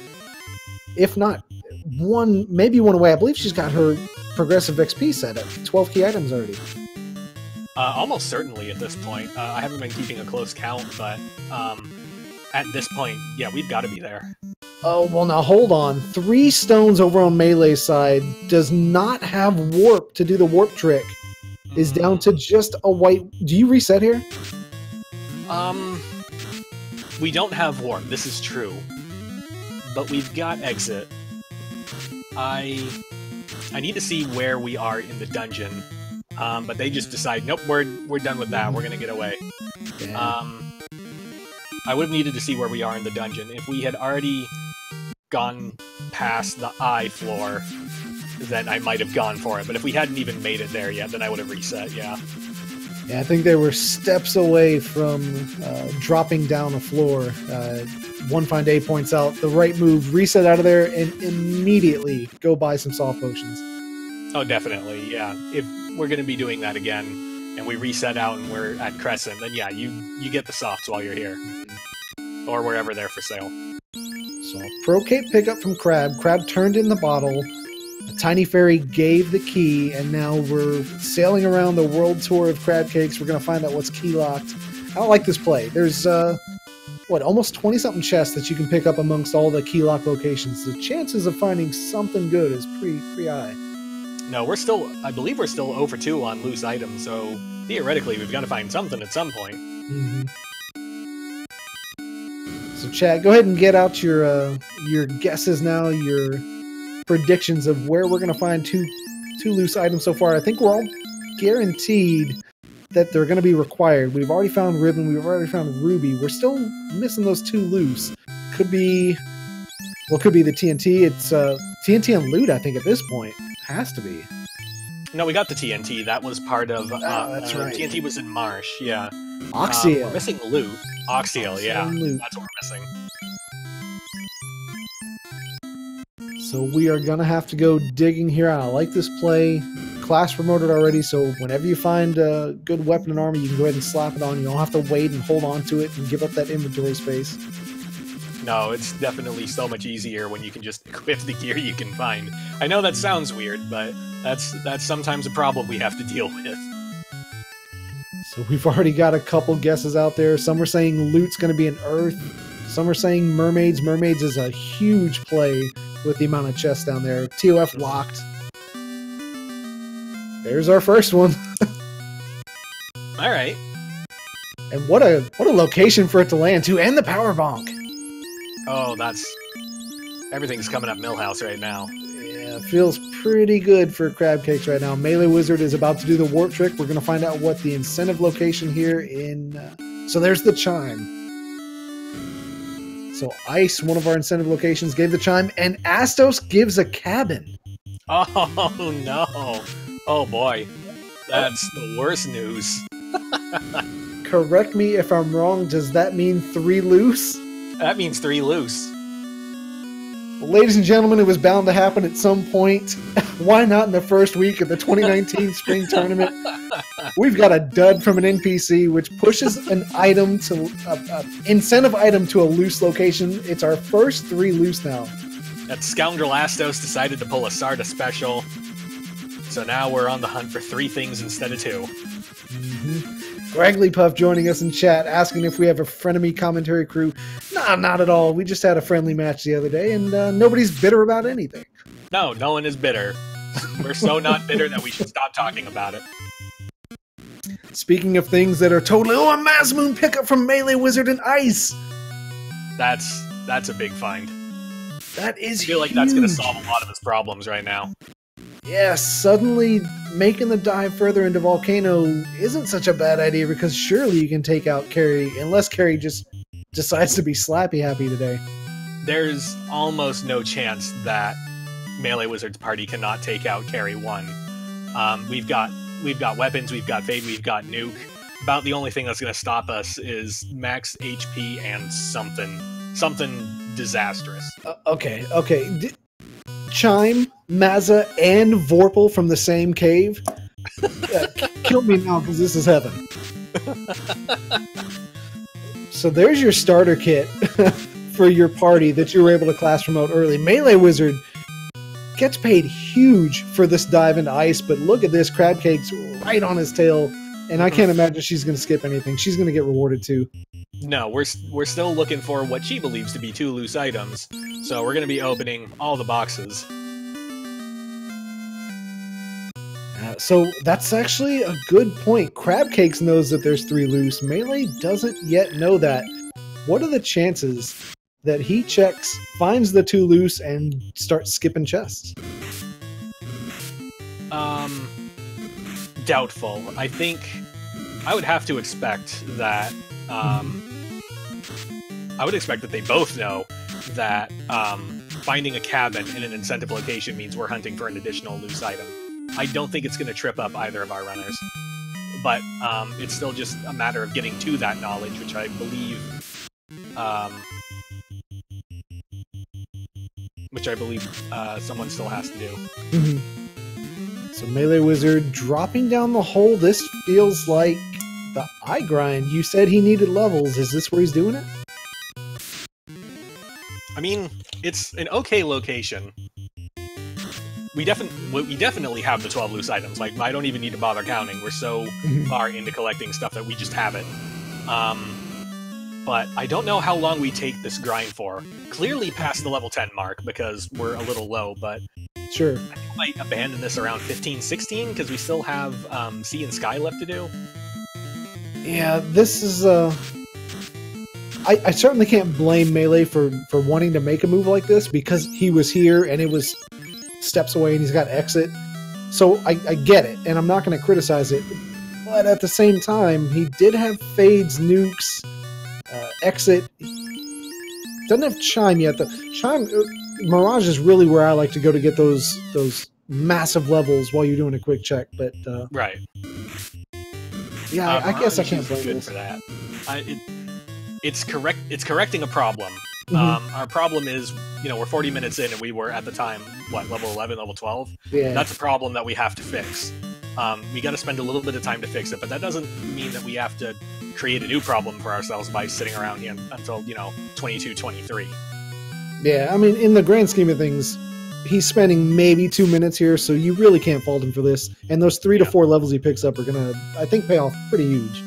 if not one, maybe one away. I believe she's got her progressive XP set at 12 key items already. Almost certainly at this point. I haven't been keeping a close count, but at this point, yeah, we've got to be there. Oh, well, now hold on. 3 stones over on Melee's side does not have warp to do the warp trick. Is down to just a white... Do you reset here? We don't have warp, this is true. But we've got exit. I need to see where we are in the dungeon. But they just decide, nope, we're done with that. We're gonna get away. Yeah. I would have needed to see where we are in the dungeon. If we had already gone past the eye floor, then I might have gone for it. But if we hadn't even made it there yet, then I would have reset. Yeah. Yeah, I think they were steps away from dropping down a floor. One Find A points out the right move: reset out of there and immediately go buy some soft potions. Oh, definitely, yeah. If we're going to be doing that again, and we reset out and we're at Crescent, then yeah, you get the softs while you're here. Or wherever they're for sale. So, Pro Cape pickup from Crab. Crab turned in the bottle. A tiny fairy gave the key, and now we're sailing around the world tour of Crab Cakes. We're going to find out what's key locked. I don't like this play. There's, almost 20-something chests that you can pick up amongst all the key lock locations. The chances of finding something good is pretty high. No, I believe we're still 0 for 2 on loose items, so theoretically we've got to find something at some point. So chat, go ahead and get out your guesses now, your predictions of where we're going to find two loose items so far. I think we're all guaranteed that they're going to be required. We've already found Ribbon, we've already found Ruby. We're still missing those 2 loose. Could be, well, could be the TNT. It's TNT and loot, I think, at this point. Has to be. No, we got the TNT. That was part of... that's right. TNT was in Marsh, yeah. Oxyl. We're missing loot. Oxyl, yeah. Loot. That's what we're missing. So we are going to have to go digging here. I like this play. Class promoted already, so whenever you find a good weapon and armor, you can go ahead and slap it on. You don't have to wait and hold on to it and give up that inventory space. No, it's definitely so much easier when you can just equip the gear you can find. I know that sounds weird, but that's sometimes a problem we have to deal with. So we've already got a couple guesses out there. Some are saying loot's going to be an earth. Some are saying mermaids. Mermaids is a huge play with the amount of chests down there. TOF locked. There's our first one. All right. And what a location for it to land too, and the power bonk. Oh, everything's coming up Millhouse right now. Yeah, feels pretty good for crabcakes right now. MeleeWizard is about to do the warp trick. We're going to find out what the incentive location here in... so there's the chime. So Ice, one of our incentive locations, gave the chime, and Astos gives a cabin. Oh, no. Oh, boy. That's the worst news. Correct me if I'm wrong. Does that mean 3 loose? That means 3 loose. Well, ladies and gentlemen, it was bound to happen at some point. Why not in the first week of the 2019 Spring Tournament? We've got a dud from an NPC, which pushes an item to incentive item to a loose location. It's our first 3 loose now. That scoundrel Astos decided to pull a Sarda special. So now we're on the hunt for 3 things instead of 2. Graggly Puff joining us in chat, asking if we have a frenemy commentary crew. Nah, not at all. We just had a friendly match the other day, and nobody's bitter about anything. No, no one is bitter. We're so not bitter that we should stop talking about it. Speaking of things that are totally... Oh, a Mazmoon pickup from MeleeWizard and Ice! That's a big find. That is I feel like that's going to solve a lot of his problems right now. Yeah, suddenly making the dive further into Volcano isn't such a bad idea, because surely you can take out Carrie, unless Carrie just decides to be slappy happy today. There's almost no chance that MeleeWizard's party cannot take out Carrie 1. We've got weapons, we've got Fade, we've got Nuke. About the only thing that's going to stop us is max HP and something disastrous. Okay. Chime, Mazza, and Vorpal from the same cave. Kill me now, because this is heaven. So there's your starter kit for your party that you were able to class promote early. MeleeWizard gets paid huge for this dive into Ice, but look at this, crabcakes right on his tail, and I can't imagine she's going to skip anything. She's going to get rewarded too. No, we're still looking for what she believes to be 2 loose items, so we're going to be opening all the boxes. So that's actually a good point. Crabcakes knows that there's 3 loose. Melee doesn't yet know that. What are the chances that he checks, finds the 2 loose, and starts skipping chests? Doubtful. I think I would have to expect that. I would expect that they both know that finding a cabin in an incentive location means we're hunting for an additional loose item. I don't think it's going to trip up either of our runners, but it's still just a matter of getting to that knowledge, which I believe, someone still has to do. So MeleeWizard dropping down the hole. This feels like the eye grind. You said he needed levels. Is this where he's doing it? I mean, it's an okay location. We definitely have the 12 loose items. Like, I don't even need to bother counting. We're so far into collecting stuff that we just have it. But I don't know how long we take this grind for. Clearly past the level 10 mark, because we're a little low, but... Sure. I think we might abandon this around 15, 16, because we still have Sea and Sky left to do. Yeah, this is... I certainly can't blame Melee for wanting to make a move like this, because he was here and it was steps away and he's got exit. So I get it, and I'm not going to criticize it. but at the same time, he did have fades, nukes, exit. Doesn't have chime yet. The chime, Mirage is really where I like to go to get those massive levels while you're doing a quick check. But right. Yeah, I guess I can't blame this. For that. It's correct. It's correcting a problem. Our problem is, we're 40 minutes in, and we were at the time level 11, level 12. Yeah. That's a problem that we have to fix. We got to spend a little bit of time to fix it, but that doesn't mean that we have to create a new problem for ourselves by sitting around here until 22, 23. Yeah, I mean, in the grand scheme of things, he's spending maybe 2 minutes here, so you really can't fault him for this. And those 3 to 4 levels he picks up are gonna, I think, pay off pretty huge.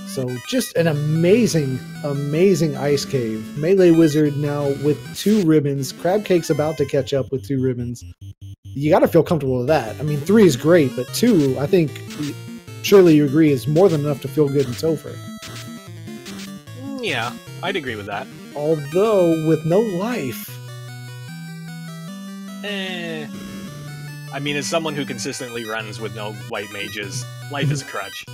So just an amazing, amazing ice cave. MeleeWizard now with 2 ribbons. Crabcake's about to catch up with 2 ribbons. You got to feel comfortable with that. I mean, 3 is great, but 2, I think, surely you agree, is more than enough to feel good in Topher. Yeah, I'd agree with that. Although, with no life. I mean, as someone who consistently runs with no white mages, life is a crutch.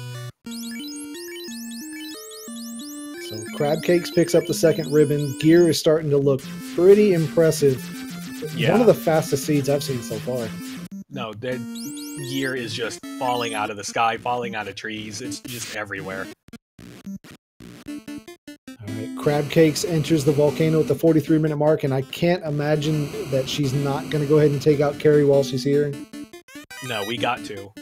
So Crabcakes picks up the 2nd ribbon. Gear is starting to look pretty impressive. Yeah. One of the fastest seeds I've seen so far. No, the gear is just falling out of the sky, falling out of trees. It's just everywhere. Alright, Crabcakes enters the Volcano at the 43-minute mark, and I can't imagine that she's not going to go ahead and take out Carrie while she's here. No, we got to.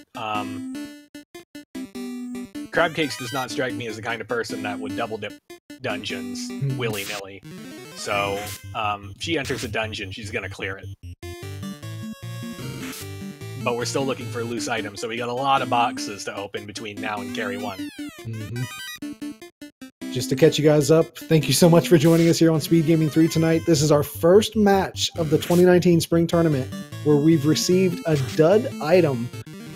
Crabcakes does not strike me as the kind of person that would double dip dungeons willy-nilly. So, she enters a dungeon, she's gonna clear it. But we're still looking for loose items, so we got a lot of boxes to open between now and Carry 1. Just to catch you guys up, thank you so much for joining us here on Speed Gaming 3 tonight. This is our first match of the 2019 Spring Tournament, where we've received a dud item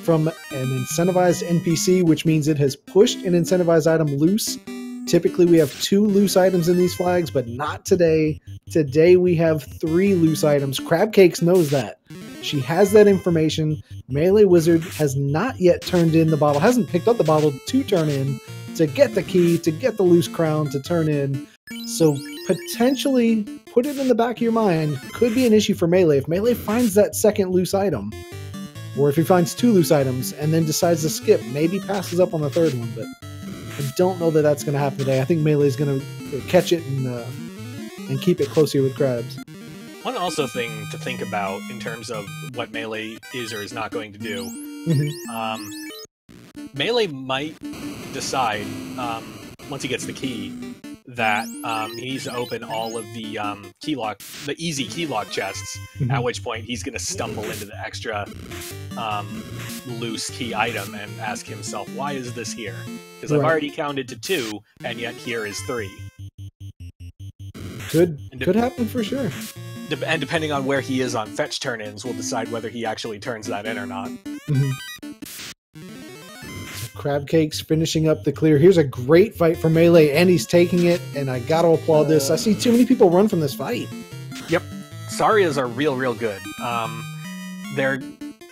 from an incentivized NPC, which means it has pushed an incentivized item loose. Typically, we have 2 loose items in these flags, but not today. Today, we have 3 loose items. Crabcakes knows that. She has that information. MeleeWizard has not yet turned in the bottle, hasn't picked up the bottle to turn in, to get the key, to get the loose crown to turn in. So, potentially, put it in the back of your mind, could be an issue for Melee. If Melee finds that 2nd loose item, or if he finds 2 loose items and then decides to skip, maybe passes up on the 3rd one, but I don't know that that's going to happen today. I think Melee is going to catch it and keep it close here with Crabs. One also thing to think about in terms of what Melee is or is not going to do. Melee might decide, once he gets the key, that he needs to open all of the easy key lock chests, at which point he's going to stumble into the extra loose key item and ask himself, why is this here? Because I've already counted to 2, and yet here is 3. Could happen for sure. And depending on where he is on fetch turn-ins, we'll decide whether he actually turns that in or not. Crabcakes finishing up the clear. Here's a great fight for Melee, and he's taking it, and I gotta applaud this. I see too many people run from this fight. Yep. Sarias are real good.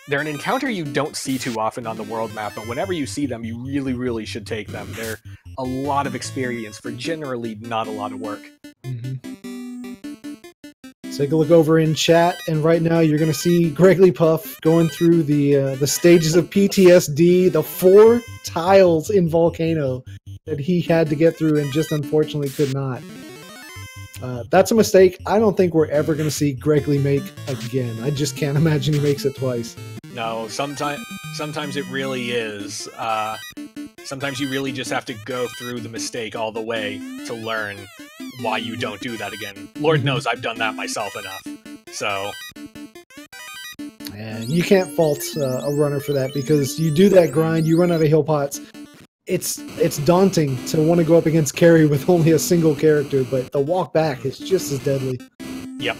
They're an encounter you don't see too often on the world map, but whenever you see them, you really should take them. They're a lot of experience for generally not a lot of work. Take a look over in chat, and right now you're going to see Gregory Puff going through the stages of PTSD, the 4 tiles in Volcano that he had to get through and just unfortunately could not. That's a mistake I don't think we're ever going to see Gregory make again. I just can't imagine he makes it twice. No, sometimes it really is. Sometimes you really just have to go through the mistake all the way to learn why you don't do that again. Lord knows I've done that myself enough. So, and you can't fault a runner for that, because you do that grind, you run out of heal pots. It's daunting to want to go up against Carrie with only a single character, but the walk back is just as deadly. Yep.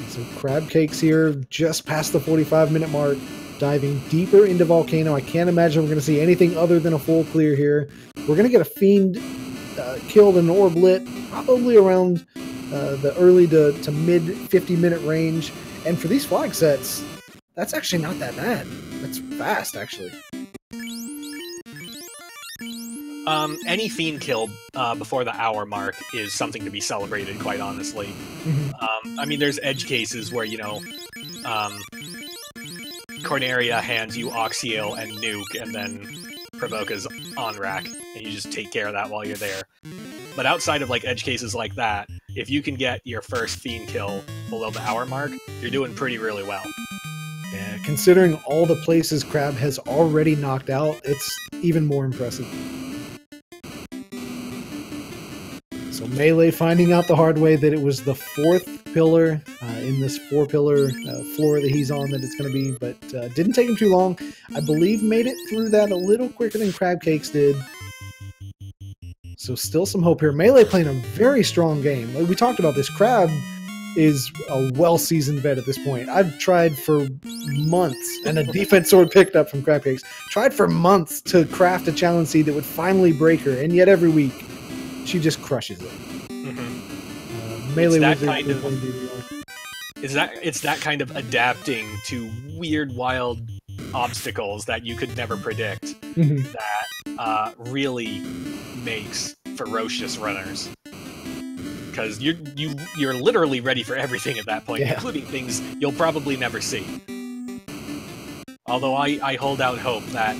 So Crabcakes here, just past the 45-minute mark, diving deeper into Volcano. I can't imagine we're going to see anything other than a full clear here. We're going to get a fiend killed and an orb lit, probably around the early to mid 50-minute range. And for these flag sets, That's actually not that bad. That's fast, actually. Any fiend kill before the hour mark is something to be celebrated, quite honestly. Mm-hmm. I mean, there's edge cases where, Corneria hands you Oxyale and Nuke, and then Provoca's on rack, and you just take care of that while you're there. But outside of, like, edge cases like that, if you can get your first fiend kill below the hour mark, you're doing really well. Yeah, considering all the places Crab has already knocked out, it's even more impressive. So Melee finding out the hard way that it was the 4th pillar in this 4-pillar floor that he's on that it's going to be, but didn't take him too long. I believe made it through that a little quicker than Crabcakes did. So still some hope here. Melee playing a very strong game. Like we talked about this, Crab is a well-seasoned vet at this point. I've tried for months, and a defense sword picked up from Crabcakes. Tried for months to craft a challenge seed that would finally break her, and yet every week she just crushes it. MeleeWizard it's that kind of adapting to weird, wild obstacles that you could never predict that really makes ferocious runners. Because you're literally ready for everything at that point, including things you'll probably never see. Although I hold out hope that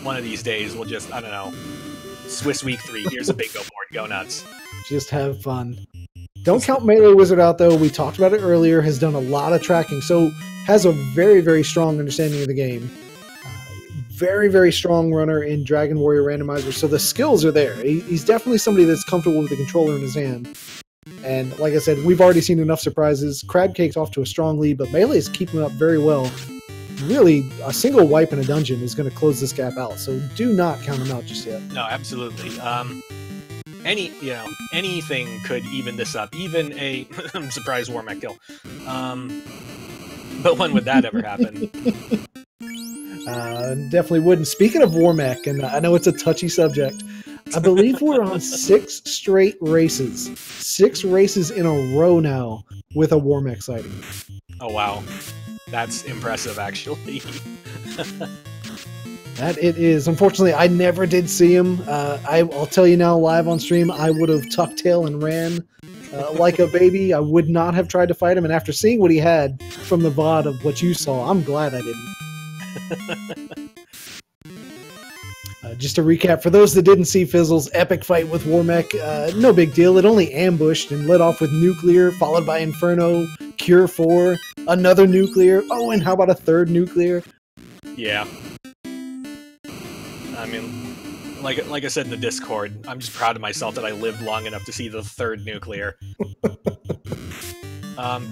one of these days we'll just, I don't know, Swiss Week 3, here's a bingo board, go nuts. Just have fun. Don't count MeleeWizard out, though. We talked about it earlier, has done a lot of tracking, so has a very, very strong understanding of the game. Very, very strong runner in Dragon Warrior Randomizer, so the skills are there. He's definitely somebody that's comfortable with the controller in his hand. And like I said, we've already seen enough surprises. Crabcake's off to a strong lead, but Melee is keeping up very well. Really, a single wipe in a dungeon is going to close this gap out, so do not count him out just yet. No, absolutely. Anything could even this up. Even a surprise Warmech kill. But when would that ever happen? Definitely wouldn't. Speaking of Warmech, and I know it's a touchy subject, I believe we're on 6 straight races. 6 races in a row now with a Warmech sighting. Oh, wow. That's impressive, actually. That it is. Unfortunately, I never did see him. I'll tell you now, live on stream, I would have tucked tail and ran like a baby. I would not have tried to fight him. And after seeing what he had from the VOD of what you saw, I'm glad I didn't. Just to recap, for those that didn't see Fizzle's epic fight with Warmech, no big deal. It only ambushed and led off with Nuclear, followed by Inferno, Cure 4, another Nuclear. Oh, and how about a 3rd Nuclear? Yeah. I mean, like I said in the Discord, I'm just proud of myself that I lived long enough to see the 3rd Nuclear.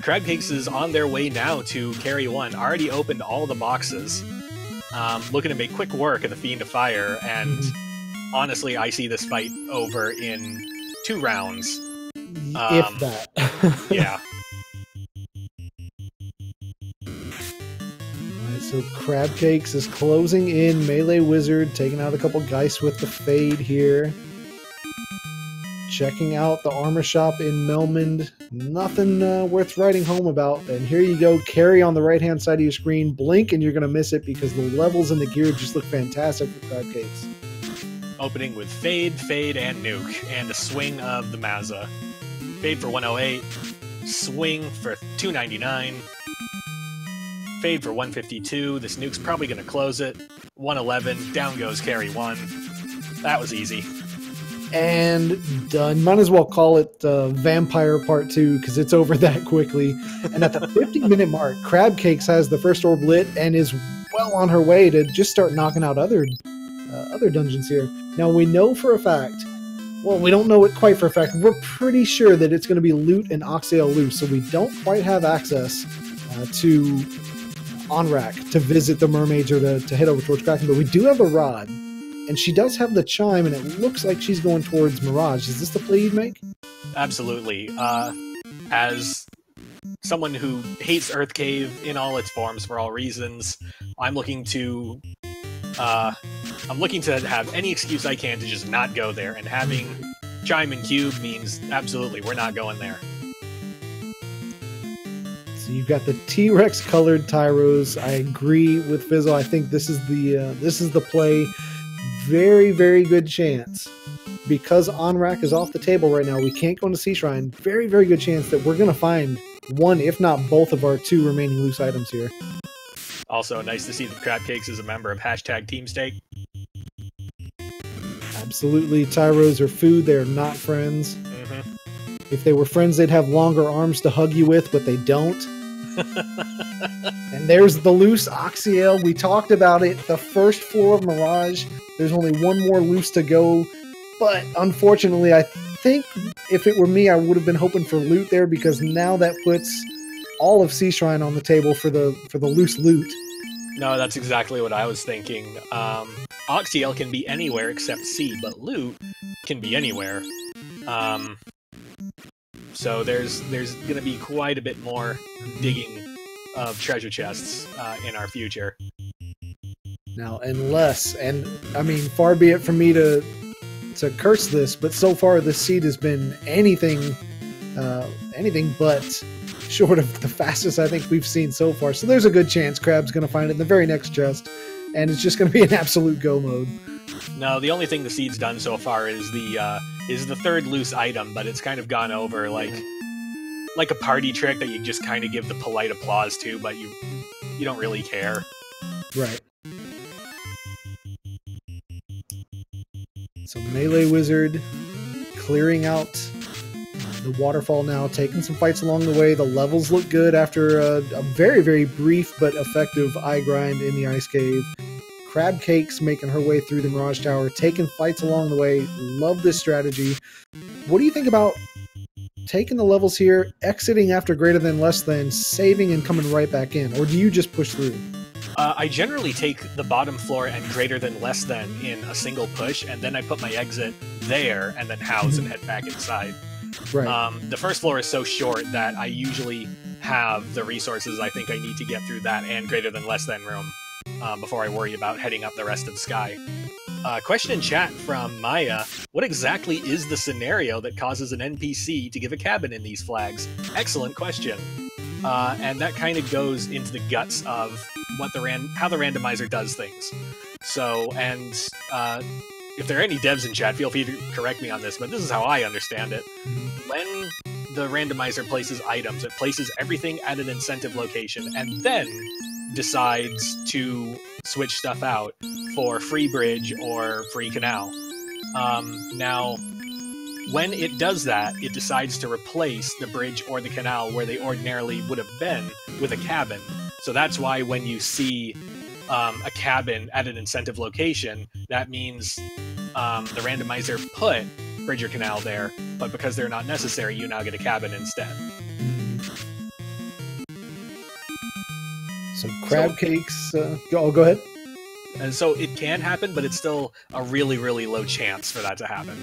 Crabcakes is on their way now to carry 1. Already opened all the boxes. Looking to make quick work of the Fiend of Fire, and honestly, I see this fight over in 2 rounds. If that. Yeah. So Crabcakes is closing in. MeleeWizard taking out a couple Geists with the Fade here. Checking out the armor shop in Melmond. Nothing worth writing home about. And here you go. Carry on the right-hand side of your screen. Blink and you're going to miss it because the levels and the gear just look fantastic for Crabcakes. Opening with Fade, and Nuke, and a swing of the Mazza. Fade for 108. Swing for 299. Fade for 152. This Nuke's probably going to close it. 111. Down goes carry 1. That was easy. And done. Might as well call it Vampire Part 2 because it's over that quickly. And at the 50-minute mark, Crabcakes has the first orb lit and is well on her way to just start knocking out other dungeons here. Now we know for a fact, well, we don't know it quite for a fact. We're pretty sure that it's going to be loot and Oxyale loose, so we don't quite have access to on-rack to visit the mermaids or to head over towards Kraken, but we do have a rod. And she does have the chime, and it looks like she's going towards Mirage. Is this the play you'd make? Absolutely. As someone who hates Earth Cave in all its forms for all reasons, I'm looking to have any excuse I can to just not go there, and having chime and cube means absolutely we're not going there. So you've got the T-Rex colored Tyros. I agree with Fizzle. I think this is the play. Very, very good chance. Because On-Rack is off the table right now, we can't go into Sea Shrine. Very, very good chance that we're going to find one, if not both, of our 2 remaining loose items here. Also, nice to see that Crabcakes is a member of #TeamSteak. Absolutely. Tyros are food. They're not friends. Mm-hmm. If they were friends, they'd have longer arms to hug you with, but they don't. And there's the loose Oxyale. We talked about it. The first floor of Mirage. There's only one more loose to go. But unfortunately, I think if it were me, I would have been hoping for loot there, because now that puts all of Sea Shrine on the table for the loose loot. No, that's exactly what I was thinking. Oxyale can be anywhere except sea, but loot can be anywhere. So there's going to be quite a bit more digging of treasure chests in our future. Now, unless, and I mean, far be it from me to curse this, but so far this seed has been anything but short of the fastest I think we've seen so far. So there's a good chance Crab's going to find it in the very next chest, and it's just going to be an absolute go mode. No, the only thing the seed's done so far is the third loose item, but it's kind of gone over like a party trick that you just kind of give the polite applause to, but you don't really care. Right. So MeleeWizard clearing out the waterfall now, taking some fights along the way. The levels look good after a very, very brief but effective eye grind in the ice cave. Crabcakes making her way through the Mirage Tower, taking fights along the way. Love this strategy. What do you think about taking the levels here, exiting after greater than, less than, saving and coming right back in? Or do you just push through? I generally take the bottom floor and greater than, less than in a single push, and then I put my exit there and then house and head back inside. Right. The first floor is so short that I usually have the resources I think I need to get through that and greater than, less than room before I worry about heading up the rest of the sky. Question in chat from Maya: what exactly is the scenario that causes an NPC to give a cabin in these flags? Excellent question. And that kind of goes into the guts of what how the randomizer does things. So, and if there are any devs in chat, feel free to correct me on this, but this is how I understand it. When the randomizer places items, it places everything at an incentive location, and then decides to switch stuff out for free bridge or free canal. Now, when it does that, it decides to replace the bridge or the canal where they ordinarily would have been with a cabin. So that's why when you see a cabin at an incentive location, that means the randomizer put bridge or canal there, but because they're not necessary, you now get a cabin instead. So Crabcakes, go ahead. And so it can happen, but it's still a really, really low chance for that to happen.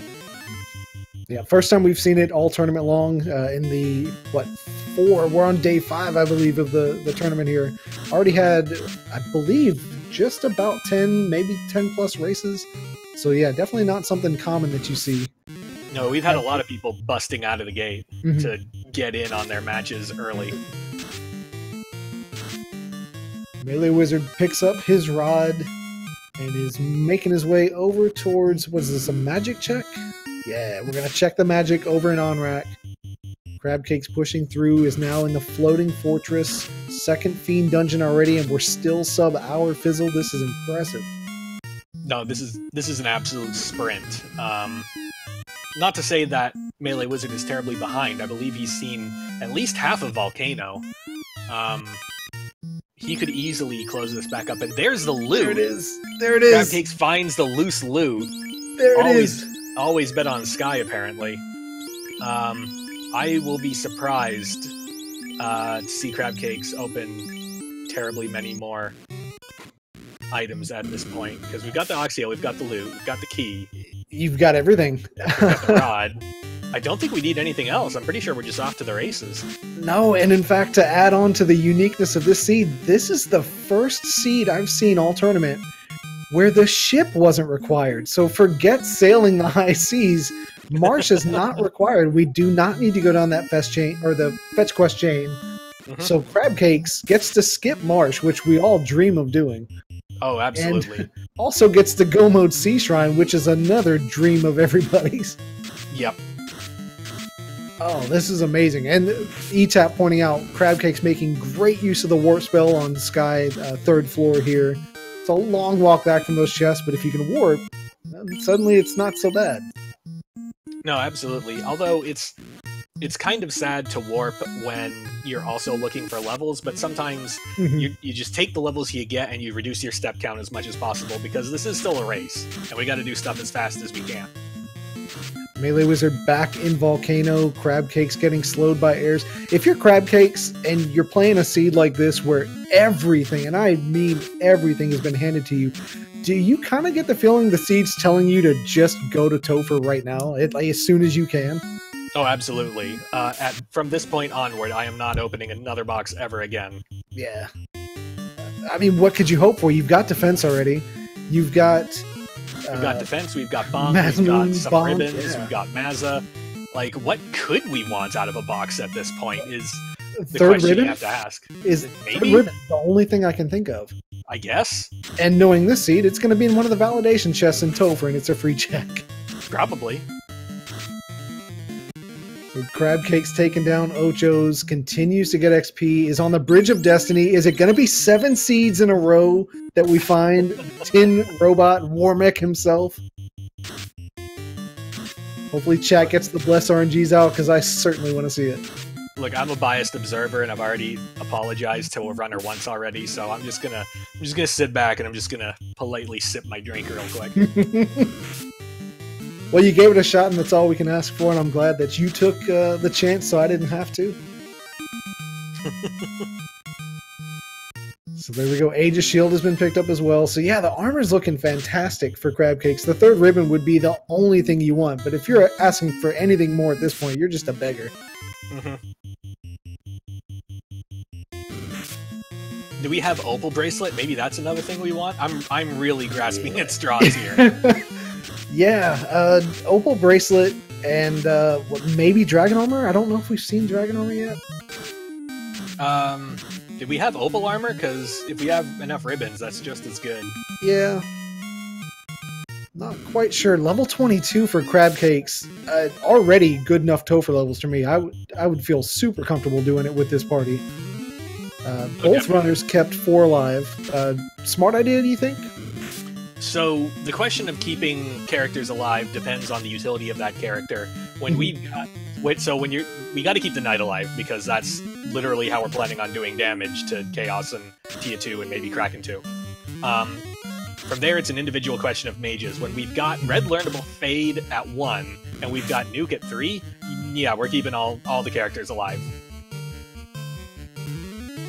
Yeah, first time we've seen it all tournament long in the, we're on day 5, I believe, of the tournament here. Already had, I believe, just about 10, maybe 10 plus races. So yeah, definitely not something common that you see. No, we've had a lot of people busting out of the gate to get in on their matches early. MeleeWizard picks up his rod and is making his way over towards, what is this, a magic check? Yeah, we're going to check the magic over in On-Rack. Crabcakes pushing through, is now in the floating fortress. Second fiend dungeon already, and we're still sub-hour Fizzle. This is impressive. No, this is an absolute sprint. Not to say that MeleeWizard is terribly behind. I believe he's seen at least half of Volcano. He could easily close this back up, and there's the loot. There it is. There it is. Crabcakes finds the loose loot. There it is. Always bet on Sky, apparently. I will be surprised to see Crabcakes open terribly many more items at this point, because we've got the Oxyale, we've got the loot, we've got the key. You've got everything. We've got the rod. I don't think we need anything else. I'm pretty sure we're just off to the races. No, and in fact, to add on to the uniqueness of this seed, this is the first seed I've seen all tournament where the ship wasn't required. So forget sailing the high seas. Marsh is not required. We do not need to go down that fetch chain or the fetch quest chain So Crabcakes gets to skip Marsh, which we all dream of doing. Oh, absolutely. And also gets to Go Mode Sea Shrine, which is another dream of everybody's. Yep. Oh, this is amazing. And ETAP pointing out, Crabcakes making great use of the warp spell on Sky, 3rd floor here. It's a long walk back from those chests, but if you can warp, suddenly it's not so bad. No, absolutely. Although it's kind of sad to warp when you're also looking for levels, but sometimes you just take the levels you get and you reduce your step count as much as possible, because this is still a race, and we got to do stuff as fast as we can. MeleeWizard back in Volcano, Crabcakes getting slowed by airs. If you're Crabcakes and you're playing a seed like this where everything, and I mean everything, has been handed to you, do you kind of get the feeling the seed's telling you to just go to Topher right now, as soon as you can? Oh, absolutely. From this point onward, I am not opening another box ever again. Yeah. I mean, what could you hope for? You've got defense already. You've got... We've got defense, we've got bomb, we've got some ribbons, we've got Mazza. Like, what could we want out of a box at this point is the question ribbon? You have to ask. Is maybe ribbon the only thing I can think of? I guess. And knowing this seed, it's going to be in one of the validation chests in Topher, and it's a free check. Probably. So Crabcakes taking down Ocho's, continues to get XP, is on the Bridge of Destiny. Is it going to be 7 seeds in a row that we find Tin Robot Warmech himself? Hopefully chat gets the bless RNGs out, because I certainly want to see it. Look, I'm a biased observer, and I've already apologized to a runner once already, so I'm just gonna sit back and I'm just gonna politely sip my drink real quick. Well, you gave it a shot, and that's all we can ask for, and I'm glad that you took the chance so I didn't have to. So there we go. Aegis Shield has been picked up as well. So yeah, the armor's looking fantastic for Crabcakes. The 3rd ribbon would be the only thing you want, but if you're asking for anything more at this point, you're just a beggar. Do we have Opal Bracelet? Maybe that's another thing we want? I'm really grasping at straws here. Yeah, Opal Bracelet and maybe Dragon Armor? I don't know if we've seen Dragon Armor yet. Did we have Opal Armor? Because if we have enough ribbons, that's just as good. Yeah. Not quite sure. Level 22 for Crabcakes. Already good enough Topher levels for me. I would feel super comfortable doing it with this party. Both runners kept 4 alive. Smart idea, do you think? So the question of keeping characters alive depends on the utility of that character. When we got to keep the Knight alive, because that's literally how we're planning on doing damage to Chaos and Tia 2 and maybe Kraken 2. From there, it's an individual question of mages. When we've got Red Learnable Fade at 1 and we've got Nuke at 3, yeah, we're keeping all the characters alive.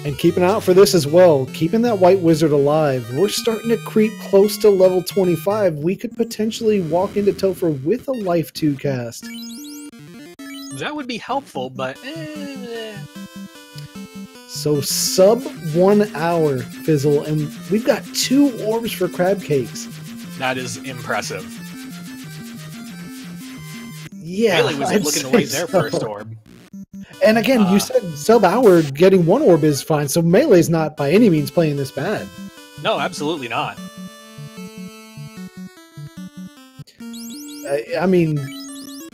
And keep an eye out for this as well. Keeping that White Wizard alive. We're starting to creep close to level 25. We could potentially walk into Topher with a Life 2 cast. That would be helpful, but... So sub 1 hour, Fizzle, and we've got 2 orbs for Crabcakes. That is impressive. Yeah, MeleeWizard looking to waste their first orb. And again, you said sub-hour getting 1 orb is fine, so Melee's not by any means playing this bad. No, absolutely not. I mean,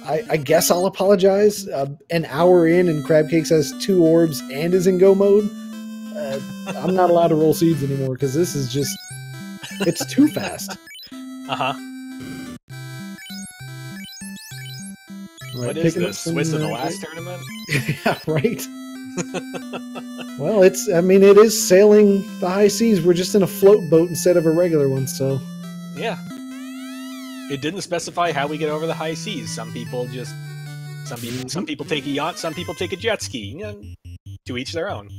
I guess I'll apologize. An hour in and Crabcakes has 2 orbs and is in go mode. I'm not allowed to roll seeds anymore, because this is just... it's too fast. Uh-huh. Right, what is this? Swiss in the last tournament? Yeah, right. Well, it is sailing the high seas. We're just in a float boat instead of a regular one, so... Yeah. It didn't specify how we get over the high seas. Some people take a yacht, some people take a jet ski. To each their own.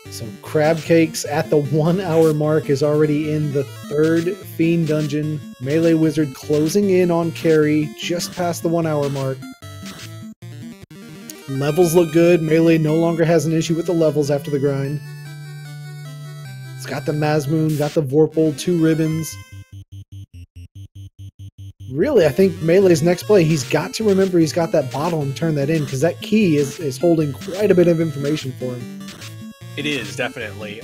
So Crabcakes at the 1 hour mark is already in the 3rd Fiend dungeon. MeleeWizard closing in on carry just past the 1 hour mark. Levels look good. Melee no longer has an issue with the levels after the grind. It's got the Mazmoon, got the Vorpal, 2 ribbons. really, I think Melee's next play, he's got to remember he's got that bottle and turn that in, because that key is holding quite a bit of information for him. It is, definitely.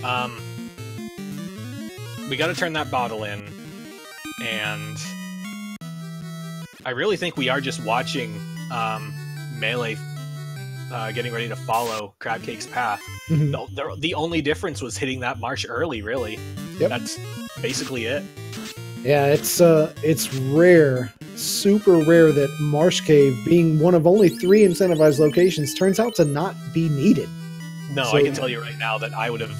We got to turn that bottle in, and I really think we are just watching Melee getting ready to follow Crabcake's path. The only difference was hitting that marsh early, really. Yep. That's basically it. Yeah, it's rare, super rare that Marsh Cave, being one of only 3 incentivized locations, turns out to not be needed. No, so, I can tell you right now that I would have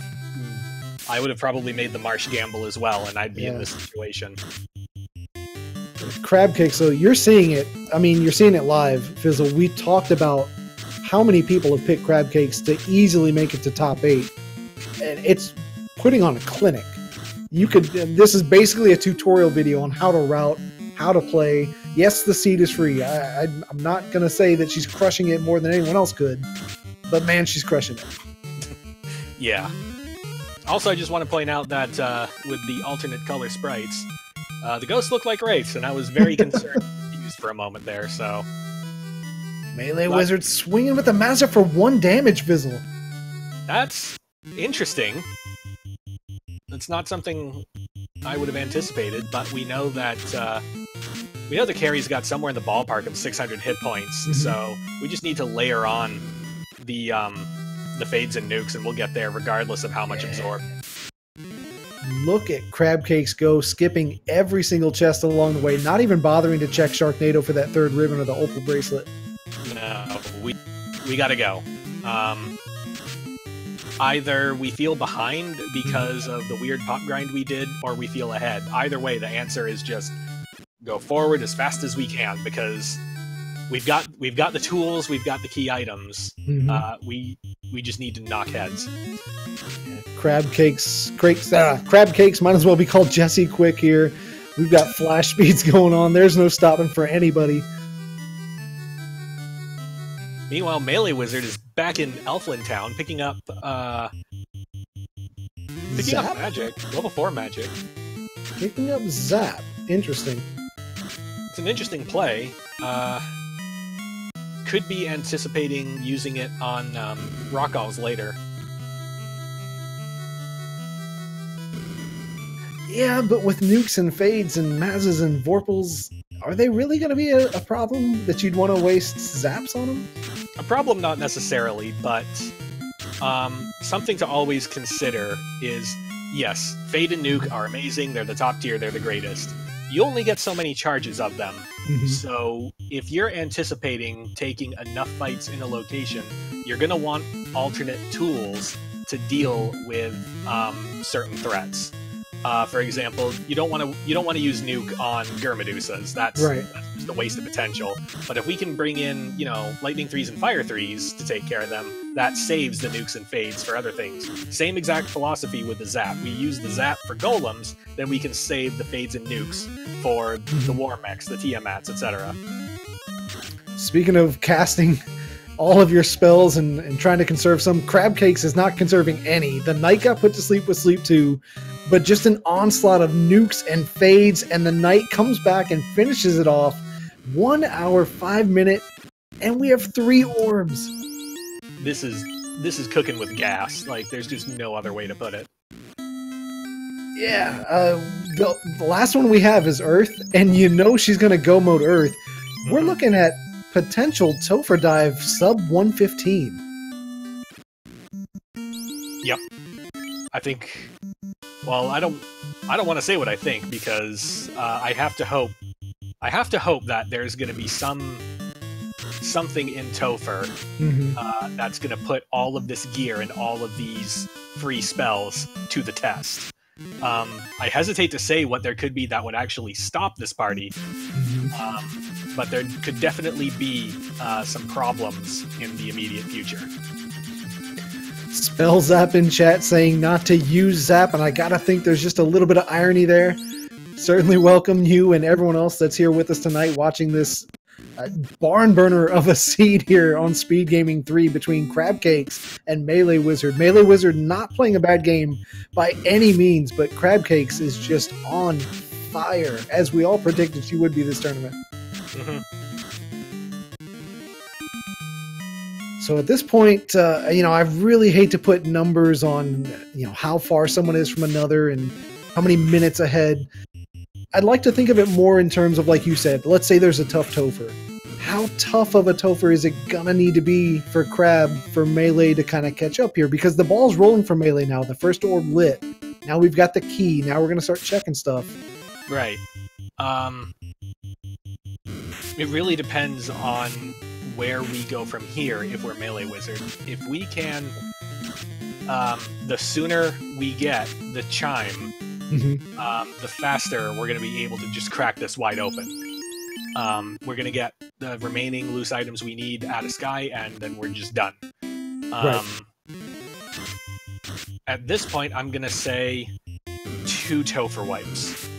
probably made the marsh gamble as well, and I'd be in this situation. Crabcake, so you're seeing it. I mean, you're seeing it live, Fizzle. We talked about how many people have picked Crabcakes to easily make it to top 8, and it's putting on a clinic. You could. This is basically a tutorial video on how to route, how to play. Yes, the seed is free. I'm not gonna say that she's crushing it more than anyone else could, but man, she's crushing it. Yeah. Also, I just want to point out that with the alternate color sprites, the ghosts look like wraiths, and I was very concerned confused for a moment there. So, MeleeWizard swinging with the Mazza for 1 damage, Fizzle. That's interesting. It's not something I would have anticipated, but we know that Carrie's got somewhere in the ballpark of 600 hit points. So we just need to layer on the fades and nukes, and we'll get there regardless of how much absorbed. Look at Crabcakes go, skipping every single chest along the way, not even bothering to check Sharknado for that 3rd ribbon or the opal bracelet. No, we gotta go. Either we feel behind because of the weird pop grind we did, or we feel ahead. Either way, the answer is just go forward as fast as we can, because we've got the tools, we've got the key items. We just need to knock heads. Crabcakes might as well be called Jesse Quick here. We've got flash speeds going on. There's no stopping for anybody. Meanwhile, MeleeWizard is back in Elfland Town picking up magic, level 4 magic. Picking up Zap. Interesting. It's an interesting play. Could be anticipating using it on Rockalls later. Yeah, but with nukes and fades and Mazzas and Vorpals, are they really going to be a problem that you'd want to waste zaps on them? A problem, not necessarily, but something to always consider is, yes, Fade and Nuke are amazing, they're the top tier, they're the greatest. You only get so many charges of them, so if you're anticipating taking enough fights in a location, you're going to want alternate tools to deal with certain threats. For example, you don't want to use nuke on Gurmedusas. That's just a waste of potential. But if we can bring in, lightning 3s and fire 3s to take care of them, that saves the nukes and fades for other things. Same exact philosophy with the zap. We use the zap for golems, then we can save the fades and nukes for the war mechs, the Tiamats, etc. Speaking of casting all of your spells and trying to conserve some, Crabcakes is not conserving any. The Knight got put to sleep with Sleep 2, but just an onslaught of nukes and fades, and the Knight comes back and finishes it off. 1 hour, 5 minute, and we have 3 orbs. This is cooking with gas. Like, there's just no other way to put it. Yeah, the last one we have is Earth, and she's going to go mode Earth. We're looking at potential Topher dive sub 115. Yep. I think. Well, I don't want to say what I think, because I have to hope that there's going to be something in Topher that's going to put all of this gear and all of these free spells to the test. I hesitate to say what there could be that would actually stop this party, but there could definitely be some problems in the immediate future. Spell Zap in chat saying not to use Zap, and I gotta think there's just a little bit of irony there. Certainly welcome you and everyone else that's here with us tonight watching this barn burner of a seed here on Speed Gaming 3 between Crabcakes and MeleeWizard. MeleeWizard not playing a bad game by any means, but Crabcakes is just on fire, as we all predicted she would be this tournament. Mm-hmm. So at this point, I really hate to put numbers on, how far someone is from another and how many minutes ahead. I'd like to think of it more in terms of, like you said, let's say there's a tough Topher. How tough of a Topher is it gonna need to be for Crab for Melee to kind of catch up here? Because the ball's rolling for Melee now. The first orb lit. Now we've got the key. Now we're gonna start checking stuff. Right. It really depends on where we go from here if we're MeleeWizard. If we can, the sooner we get the chime, the faster we're going to be able to just crack this wide open. We're going to get the remaining loose items we need out of Sky, and then we're just done. Right. At this point, I'm going to say 2 Topher wipes.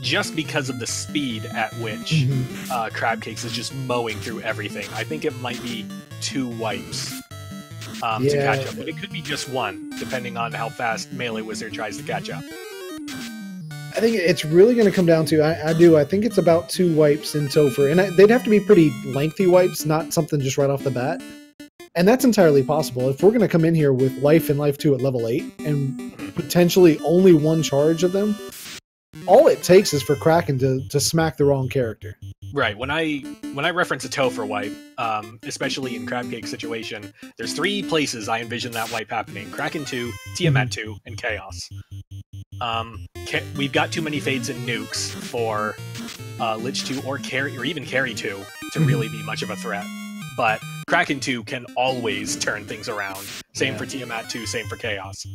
Just because of the speed at which Crabcakes is just mowing through everything. I think it might be 2 wipes to catch up, but it could be just 1, depending on how fast MeleeWizard tries to catch up. I think it's really going to come down to, I think it's about 2 wipes in Topher, and they'd have to be pretty lengthy wipes, not something just right off the bat. And that's entirely possible. If we're going to come in here with Life and Life 2 at level 8, and potentially only 1 charge of them, all it takes is for Kraken to smack the wrong character. Right. When I reference a Topher wipe, especially in Crabcake situation, there's 3 places I envision that wipe happening: Kraken 2, Tiamat 2, and Chaos. We've got too many fades and nukes for Lich 2 or even Carry 2 to really be much of a threat. But Kraken 2 can always turn things around. Same for Tiamat 2, same for Chaos.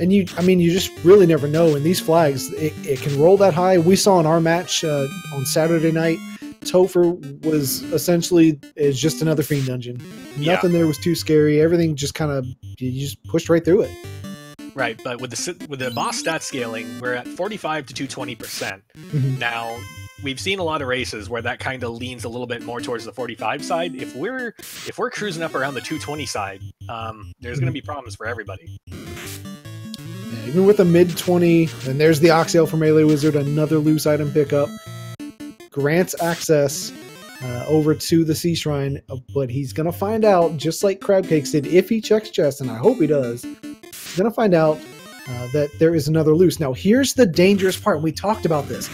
And you just really never know. In these flags, it can roll that high. We saw in our match on Saturday night, Topher was essentially just another fiend dungeon. Nothing there was too scary. Everything just kind of, you just pushed right through it. Right, but with the boss stat scaling, we're at 45 to 220%. Now, we've seen a lot of races where that kind of leans a little bit more towards the 45 side. If we're cruising up around the 220 side, there's going to be problems for everybody. Even with a mid-20, and there's the Oxtail for MeleeWizard, another loose item pickup. Grants access over to the Sea Shrine, but he's going to find out, just like Crabcakes did, if he checks chest, and I hope he does, he's going to find out that there is another loose. Now, here's the dangerous part. We talked about this.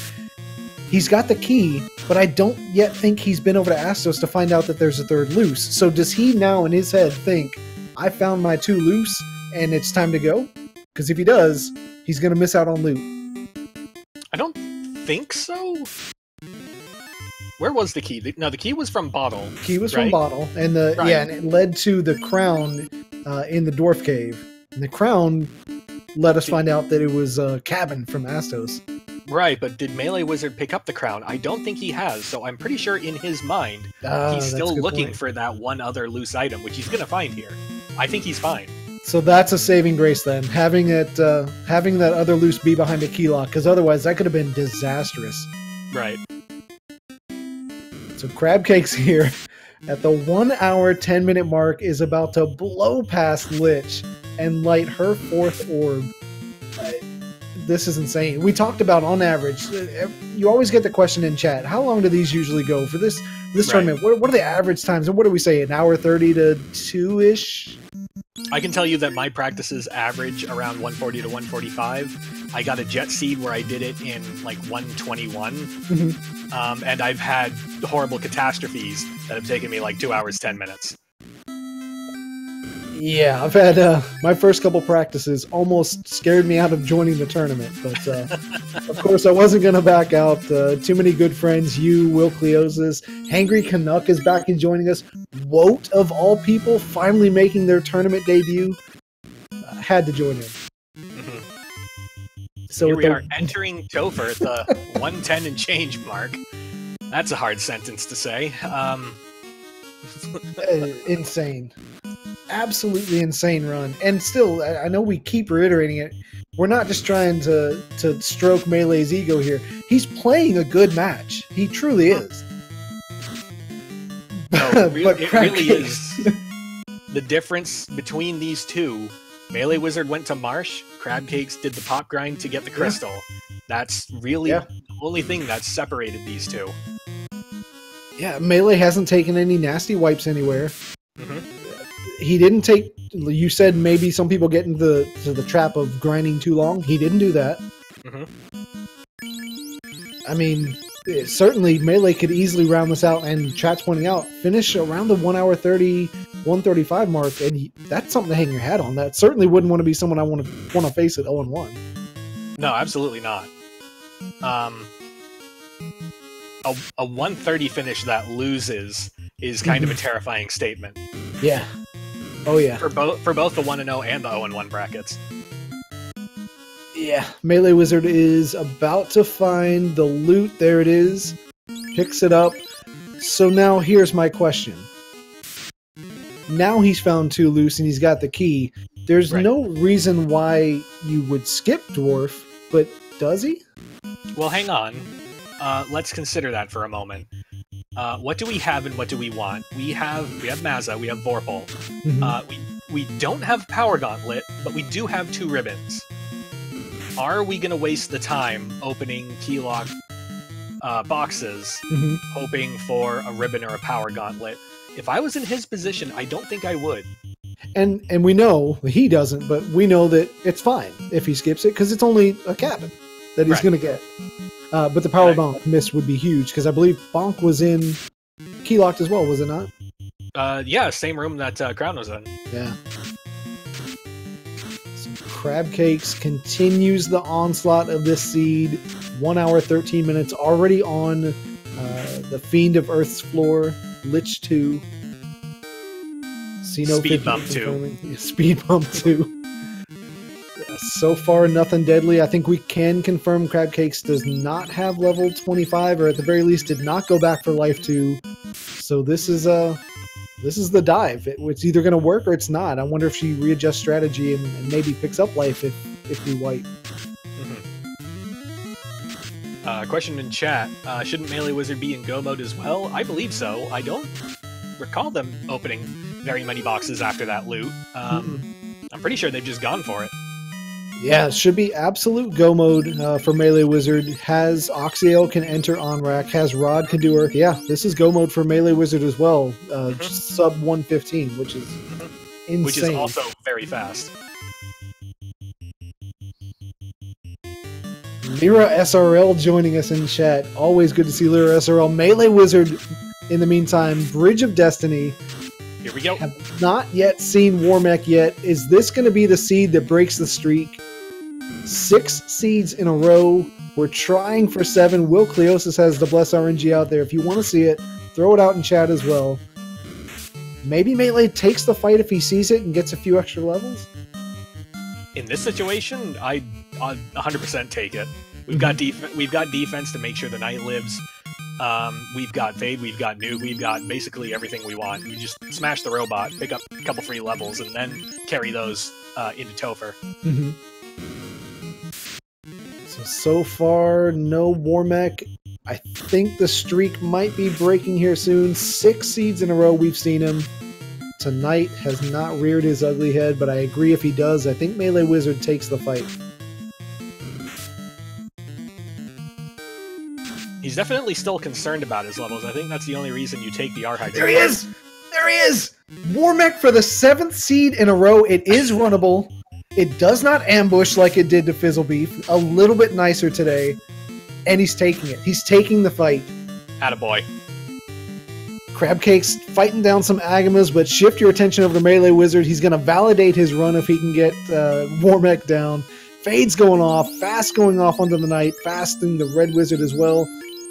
He's got the key, but I don't yet think he's been over to Astos to find out that there's a third loose. So does he now in his head think, I found my 2 loose, and it's time to go? Because if he does, he's going to miss out on loot. I don't think so. Where was the key? No, the key was from Bottle. Key was from Bottle, and and it led to the crown in the Dwarf Cave. And the crown let us find out that it was a cabin from Astos. Right, but did MeleeWizard pick up the crown? I don't think he has, so I'm pretty sure in his mind, he's still looking for that one other loose item, which he's going to find here. I think he's fine. So that's a saving grace then, having that other loose be behind a key lock, because otherwise that could have been disastrous. Right. So Crabcakes here at the 1 hour 10-minute mark is about to blow past Lich and light her 4th orb. This is insane. We talked about, on average, you always get the question in chat, how long do these usually go for this tournament? What are the average times? And what do we say, an hour 30 to 2-ish? I can tell you that my practices average around 140 to 145. I got a jet seed where I did it in like 121. And I've had horrible catastrophes that have taken me like 2 hours, 10 minutes. Yeah, I've had my first couple practices almost scared me out of joining the tournament, but of course I wasn't going to back out. Too many good friends, you, Will Cleosis, Hangry Canuck is back and joining us. Woat, of all people, finally making their tournament debut. Had to join in. So here we are entering Topher at the 110 and change mark. That's a hard sentence to say. Insane. Absolutely insane run. And still, I know we keep reiterating it, we're not just trying to stroke Melee's ego here. He's playing a good match. He truly is. No, it really is. The difference between these two, MeleeWizard went to Marsh, Crabcakes did the pop grind to get the crystal. That's really the only thing that's separated these two. Yeah, Melee hasn't taken any nasty wipes anywhere. Mm-hmm. He didn't take... You said maybe some people get into the trap of grinding too long. He didn't do that. Mm-hmm. I mean, certainly Melee could easily round this out, and chat's pointing out, finish around the 1 hour 30, 135 mark, and that's something to hang your hat on. That certainly wouldn't want to be someone I want to face at 0-1. No, absolutely not. A 130 finish that loses is kind of a terrifying statement. Yeah. Oh yeah. For both the 1-0 and the 0-1 brackets. Yeah. MeleeWizard is about to find the loot. There it is. Picks it up. So now here's my question. Now he's found 2 loose and he's got the key. There's no reason why you would skip Dwarf, but does he? Well, hang on. Let's consider that for a moment. What do we have and what do we want? We have Mazza, we have Vorpal. Mm-hmm. We don't have Power Gauntlet, but we do have 2 ribbons. Are we going to waste the time opening keylock boxes, hoping for a ribbon or a Power Gauntlet? If I was in his position, I don't think I would. And we know he doesn't, but we know that it's fine if he skips it because it's only a cabin that he's going to get. But the Power Bonk miss would be huge because I believe Bonk was in keylocked as well, was it not? Yeah, same room that Crown was in. Yeah. So Crabcakes continues the onslaught of this seed. 1 hour 13 minutes already on the Fiend of Earth's floor. Lich 2. Speed Bump 2. Speed Bump 2. So far, nothing deadly. I think we can confirm Crabcakes does not have level 25, or at the very least did not go back for life 2. So this is the dive. It's either going to work or it's not. I wonder if she readjusts strategy and maybe picks up life if we wipe. Question in chat. Shouldn't MeleeWizard be in go mode as well? I believe so. I don't recall them opening very many boxes after that loot. I'm pretty sure they've just gone for it. Yeah, it should be absolute go mode for MeleeWizard. Has Oxio can enter on rack. Has Rod can do Earth. Yeah, this is go mode for MeleeWizard as well. Sub 115, which is insane. Which is also very fast. Lyra SRL joining us in chat. Always good to see Lyra SRL. MeleeWizard, in the meantime, Bridge of Destiny. Here we go. Have not yet seen Warmech yet. Is this going to be the seed that breaks the streak? 6 seeds in a row. We're trying for 7. Will Cleosis has the Bless RNG out there. If you want to see it, throw it out in chat as well. Maybe Melee takes the fight if he sees it and gets a few extra levels? In this situation, I'd 100% take it. We've got defense to make sure the knight lives. We've got Fade, we've got Nuke, we've got basically everything we want. We just smash the robot, pick up a couple free levels, and then carry those into Topher. So far, no Warmech. I think the streak might be breaking here soon. 6 seeds in a row we've seen him. Tonight has not reared his ugly head, but I agree if he does, I think MeleeWizard takes the fight. He's definitely still concerned about his levels. I think that's the only reason you take the R-Hydra. There he is! There he is! Warmech for the 7th seed in a row. It is runnable. It does not ambush like it did to Fizzle Beef. A little bit nicer today. And he's taking it. He's taking the fight. Attaboy. Crabcakes fighting down some Agamas, but shift your attention over to MeleeWizard. He's going to validate his run if he can get Warmech down. Fade's going off. Fast going off onto the Knight. Fasting the Red Wizard as well.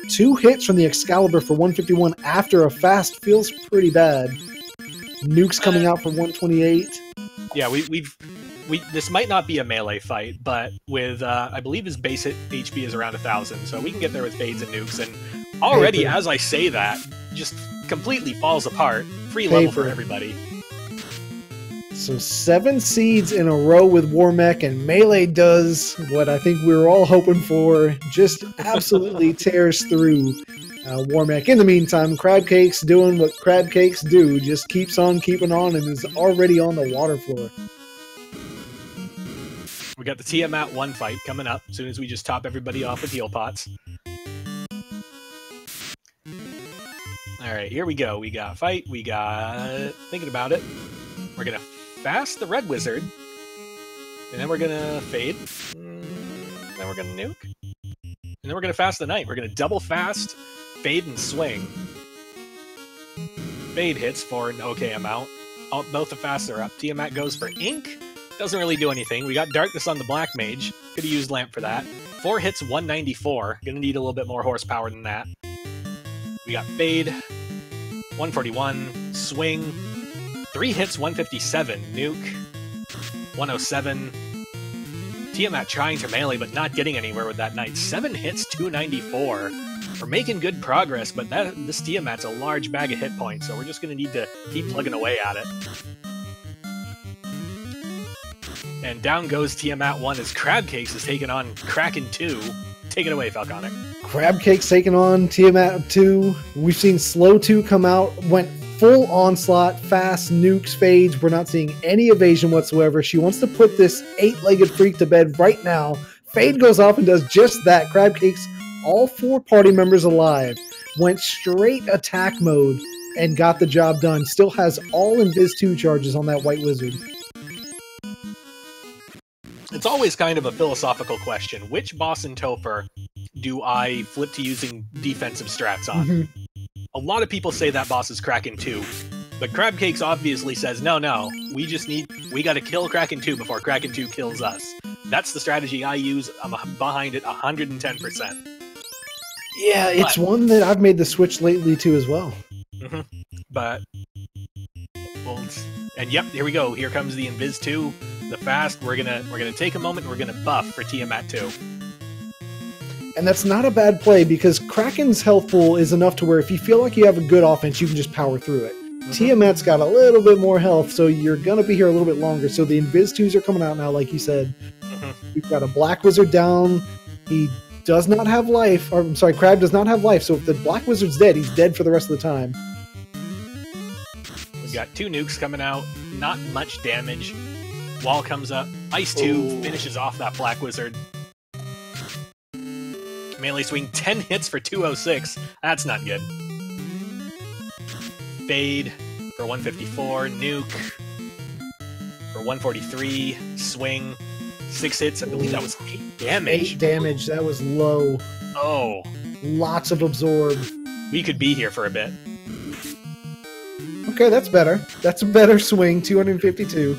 2 hits from the Excalibur for 151 after a fast feels pretty bad. Nukes coming out for 128. Yeah, this might not be a melee fight, but with I believe his base HP is around 1,000, so we can get there with Fades and Nukes. And already, as I say that, just completely falls apart. Free level for everybody. So 7 seeds in a row with Warmech, and Melee does what I think we were all hoping for. Just absolutely tears through Warmech. In the meantime, Crabcakes doing what Crabcakes do. Just keeps on keeping on and is already on the water floor. We got the Tiamat 1 fight coming up as soon as we just top everybody off with heal pots. Alright, here we go. We got fight, we got thinking about it. We're gonna fast the red wizard, and then we're gonna fade, then we're gonna nuke, and then we're gonna fast the knight. We're gonna double fast, fade, and swing. Fade hits for an okay amount. Both the fasts are up. Tiamat goes for ink. Doesn't really do anything. We got darkness on the black mage. Could have used lamp for that. 4 hits, 194. Gonna need a little bit more horsepower than that. We got fade, 141, swing, 3 hits, 157, nuke, 107. Tiamat trying to melee, but not getting anywhere with that knight. 7 hits, 294. We're making good progress, but this Tiamat's a large bag of hit points, so we're just going to need to keep plugging away at it. And down goes Tiamat 1 as Crabcakes is taking on Kraken 2. Take it away, Falconic. Crabcakes taking on Tiamat 2. We've seen Slow 2 come out, went full onslaught, fast, nukes, fades. We're not seeing any evasion whatsoever. She wants to put this 8-legged freak to bed right now. Fade goes off and does just that. Crabcakes, all 4 party members alive, went straight attack mode and got the job done. Still has all Invis 2 charges on that white wizard. It's always kind of a philosophical question. Which boss in Topher do I flip to using defensive strats on? A lot of people say that boss is Kraken 2, but Crabcakes obviously says, no, we gotta kill Kraken 2 before Kraken 2 kills us. That's the strategy I use. I'm behind it 110%. Yeah, it's one that I've made the switch lately too as well. But, well, and yep, here we go. Here comes the Invis 2. The fast, we're gonna take a moment and we're gonna buff for Tiamat 2. And that's not a bad play because Kraken's health pool is enough to where if you feel like you have a good offense, you can just power through it. Tiamat's got a little bit more health, so you're gonna be here a little bit longer. So the Invis 2s are coming out now, like you said. We've got a black wizard down. He does not have life, or I'm sorry, Crab does not have life, so if the black wizard's dead, he's dead for the rest of the time. We've got 2 nukes coming out, not much damage. Wall comes up. Ice 2 finishes off that black wizard. Melee swing, 10 hits for 206. That's not good. Fade for 154. Nuke for 143. Swing, 6 hits. I believe that was 8 damage. 8 damage. That was low. Oh. Lots of absorb. We could be here for a bit. Okay, that's better. That's a better swing. 252.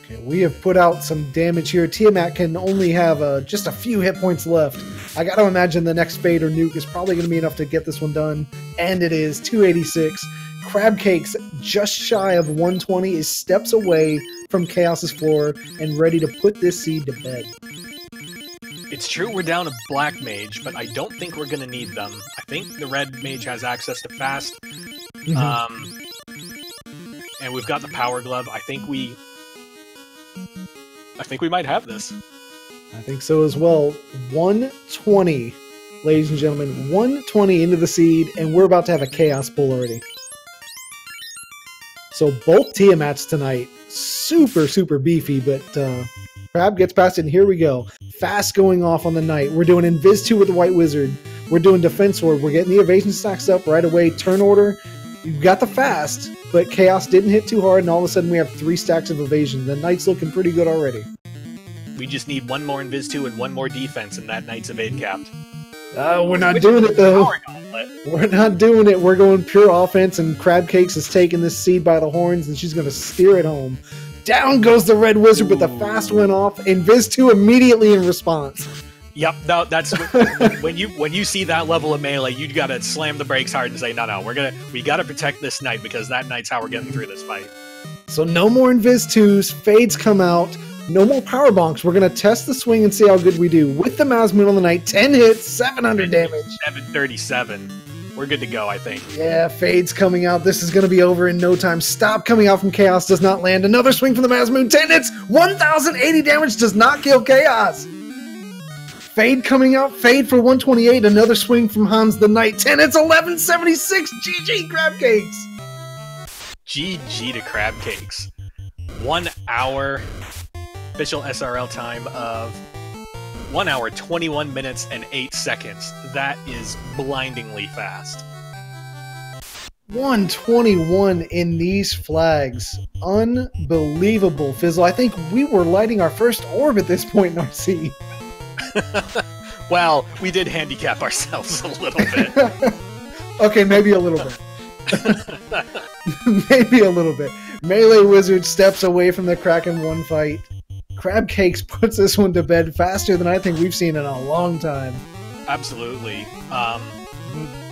Okay, we have put out some damage here. Tiamat can only have just a few hit points left. I gotta imagine the next fade or nuke is probably going to be enough to get this one done. And it is 286. Crabcakes, just shy of 120, is steps away from Chaos's floor and ready to put this seed to bed. It's true we're down a black mage, but I don't think we're going to need them. I think the red mage has access to fast. And we've got the power glove. I think we might have this. I think so as well. 120, ladies and gentlemen. 120 into the seed, and we're about to have a chaos pull already. So both Tiamats tonight, super, super beefy, but Crab gets past it, and here we go. Fast going off on the knight. We're doing Invis 2 with the white wizard. We're doing defense sword. We're getting the evasion stacks up right away. Turn order. You've got the fast, but Chaos didn't hit too hard, and all of a sudden we have 3 stacks of evasion. The knight's looking pretty good already. We just need 1 more Invis 2 and 1 more defense, and that knight's evade capped. We're not doing it, though. We're not doing it. We're going pure offense, and Crabcakes is taking this seed by the horns, and she's going to steer it home. Down goes the red wizard, but the fast went off. Invis 2 immediately in response. Yep, no, that's when you see that level of melee, you gotta slam the brakes hard and say, no, we gotta protect this knight because that knight's how we're getting through this fight. So no more Invis 2s, fades come out, no more power bonks. We're gonna test the swing and see how good we do. With the Mazmoon on the knight, 10 hits, 700 damage. 737. We're good to go, I think. Yeah, fades coming out. This is gonna be over in no time. Stop coming out from Chaos does not land. Another swing from the Mazmoon, 10 hits, 1080 damage does not kill Chaos. Fade coming out, fade for 128, another swing from Hans the Knight, 10 hits, 1176, GG Crabcakes! GG to Crabcakes. 1 hour official SRL time of 1 hour, 21 minutes, and 8 seconds. That is blindingly fast. 121 in these flags. Unbelievable, Fizzle. I think we were lighting our first orb at this point in our seed. Well, we did handicap ourselves a little bit. Okay, maybe a little bit. Maybe a little bit. MeleeWizard steps away from the Kraken 1 fight. Crabcakes puts this one to bed faster than I think we've seen in a long time. Absolutely.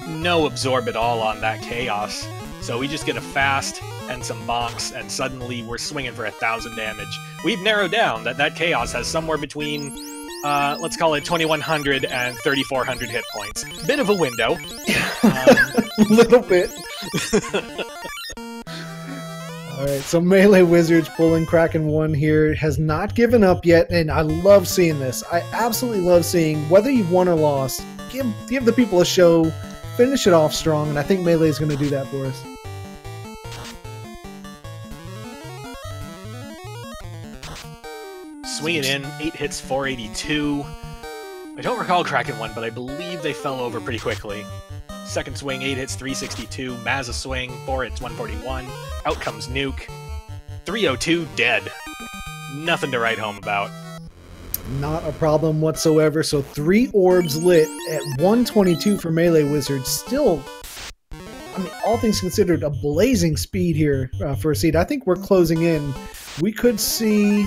No absorb at all on that chaos. So we just get a fast and some bonks, and suddenly we're swinging for 1,000 damage. We've narrowed down that chaos has somewhere between, let's call it 2,100 and 3,400 hit points. Bit of a window. Little bit. Alright, so MeleeWizard's pulling Kraken 1 here, has not given up yet, and I love seeing this. I absolutely love seeing, whether you've won or lost, give the people a show, finish it off strong, and I think Melee is going to do that for us. Swinging in, 8 hits, 482. I don't recall Kraken 1, but I believe they fell over pretty quickly. Second swing, 8 hits, 362. Mazza swing, 4 hits, 141. Out comes Nuke. 302, dead. Nothing to write home about. Not a problem whatsoever. So 3 orbs lit at 122 for MeleeWizard. Still, I mean, all things considered, a blazing speed here for a seed. I think we're closing in. We could see,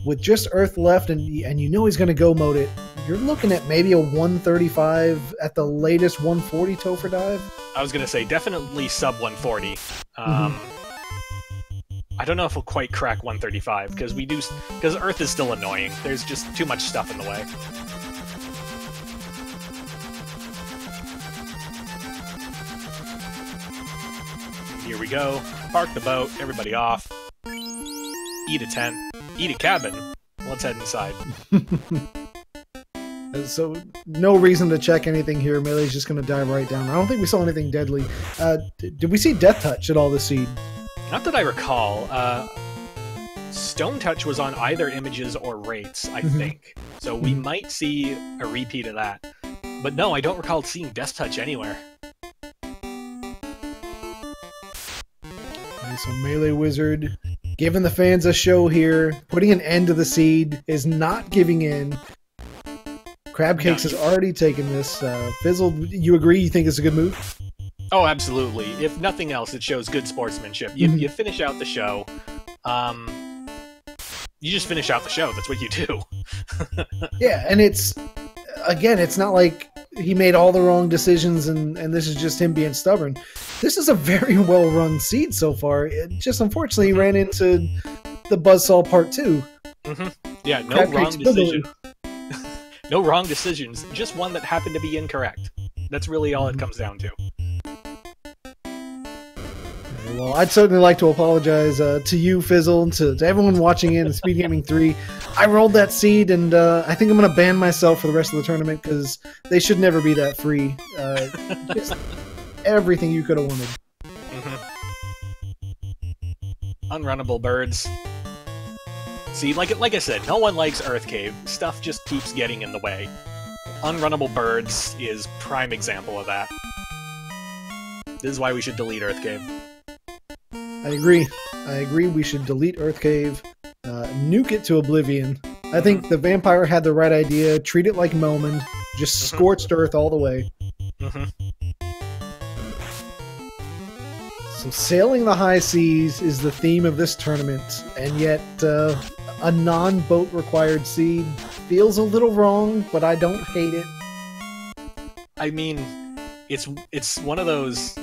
with just Earth left, and you know he's going to go mode it, you're looking at maybe a 135, at the latest 140 Topher dive. I was going to say, definitely sub 140. I don't know if we'll quite crack 135, because Earth is still annoying. There's just too much stuff in the way. Here we go. Park the boat, everybody off. Eat a tent. Eat a cabin. Let's head inside. So, no reason to check anything here. Melee's just going to dive right down. I don't think we saw anything deadly. Did we see Death Touch at all this seed? Not that I recall. Stone Touch was on either images or rates, I think. So we might see a repeat of that. But no, I don't recall seeing Death Touch anywhere. Okay, so MeleeWizard giving the fans a show here, putting an end to the seed, is not giving in. Crabcakes has already taken this. Fizzle, you agree? You think it's a good move? Oh, absolutely. If nothing else, it shows good sportsmanship. You finish out the show. You just finish out the show. That's what you do. Yeah, and it's not like he made all the wrong decisions and this is just him being stubborn. This is a very well-run seed so far. It just unfortunately ran into the Buzzsaw Part 2. Yeah, no wrong decision. No wrong decisions, just one that happened to be incorrect. That's really all it comes down to. Well, I'd certainly like to apologize to you, Fizzle, and to everyone watching in Speed Gaming 3. I rolled that seed, and I think I'm going to ban myself for the rest of the tournament, because they should never be that free. Just everything you could have wanted. Unrunnable birds. See, like I said, no one likes Earth Cave. Stuff just keeps getting in the way. Unrunnable birds is prime example of that. This is why we should delete Earth Cave. I agree. We should delete Earth Cave, nuke it to oblivion. I think the vampire had the right idea. Treat it like Melman. Just scorched Earth all the way. So sailing the high seas is the theme of this tournament, and yet a non-boat required seed feels a little wrong, but I don't hate it. I mean, it's one of those,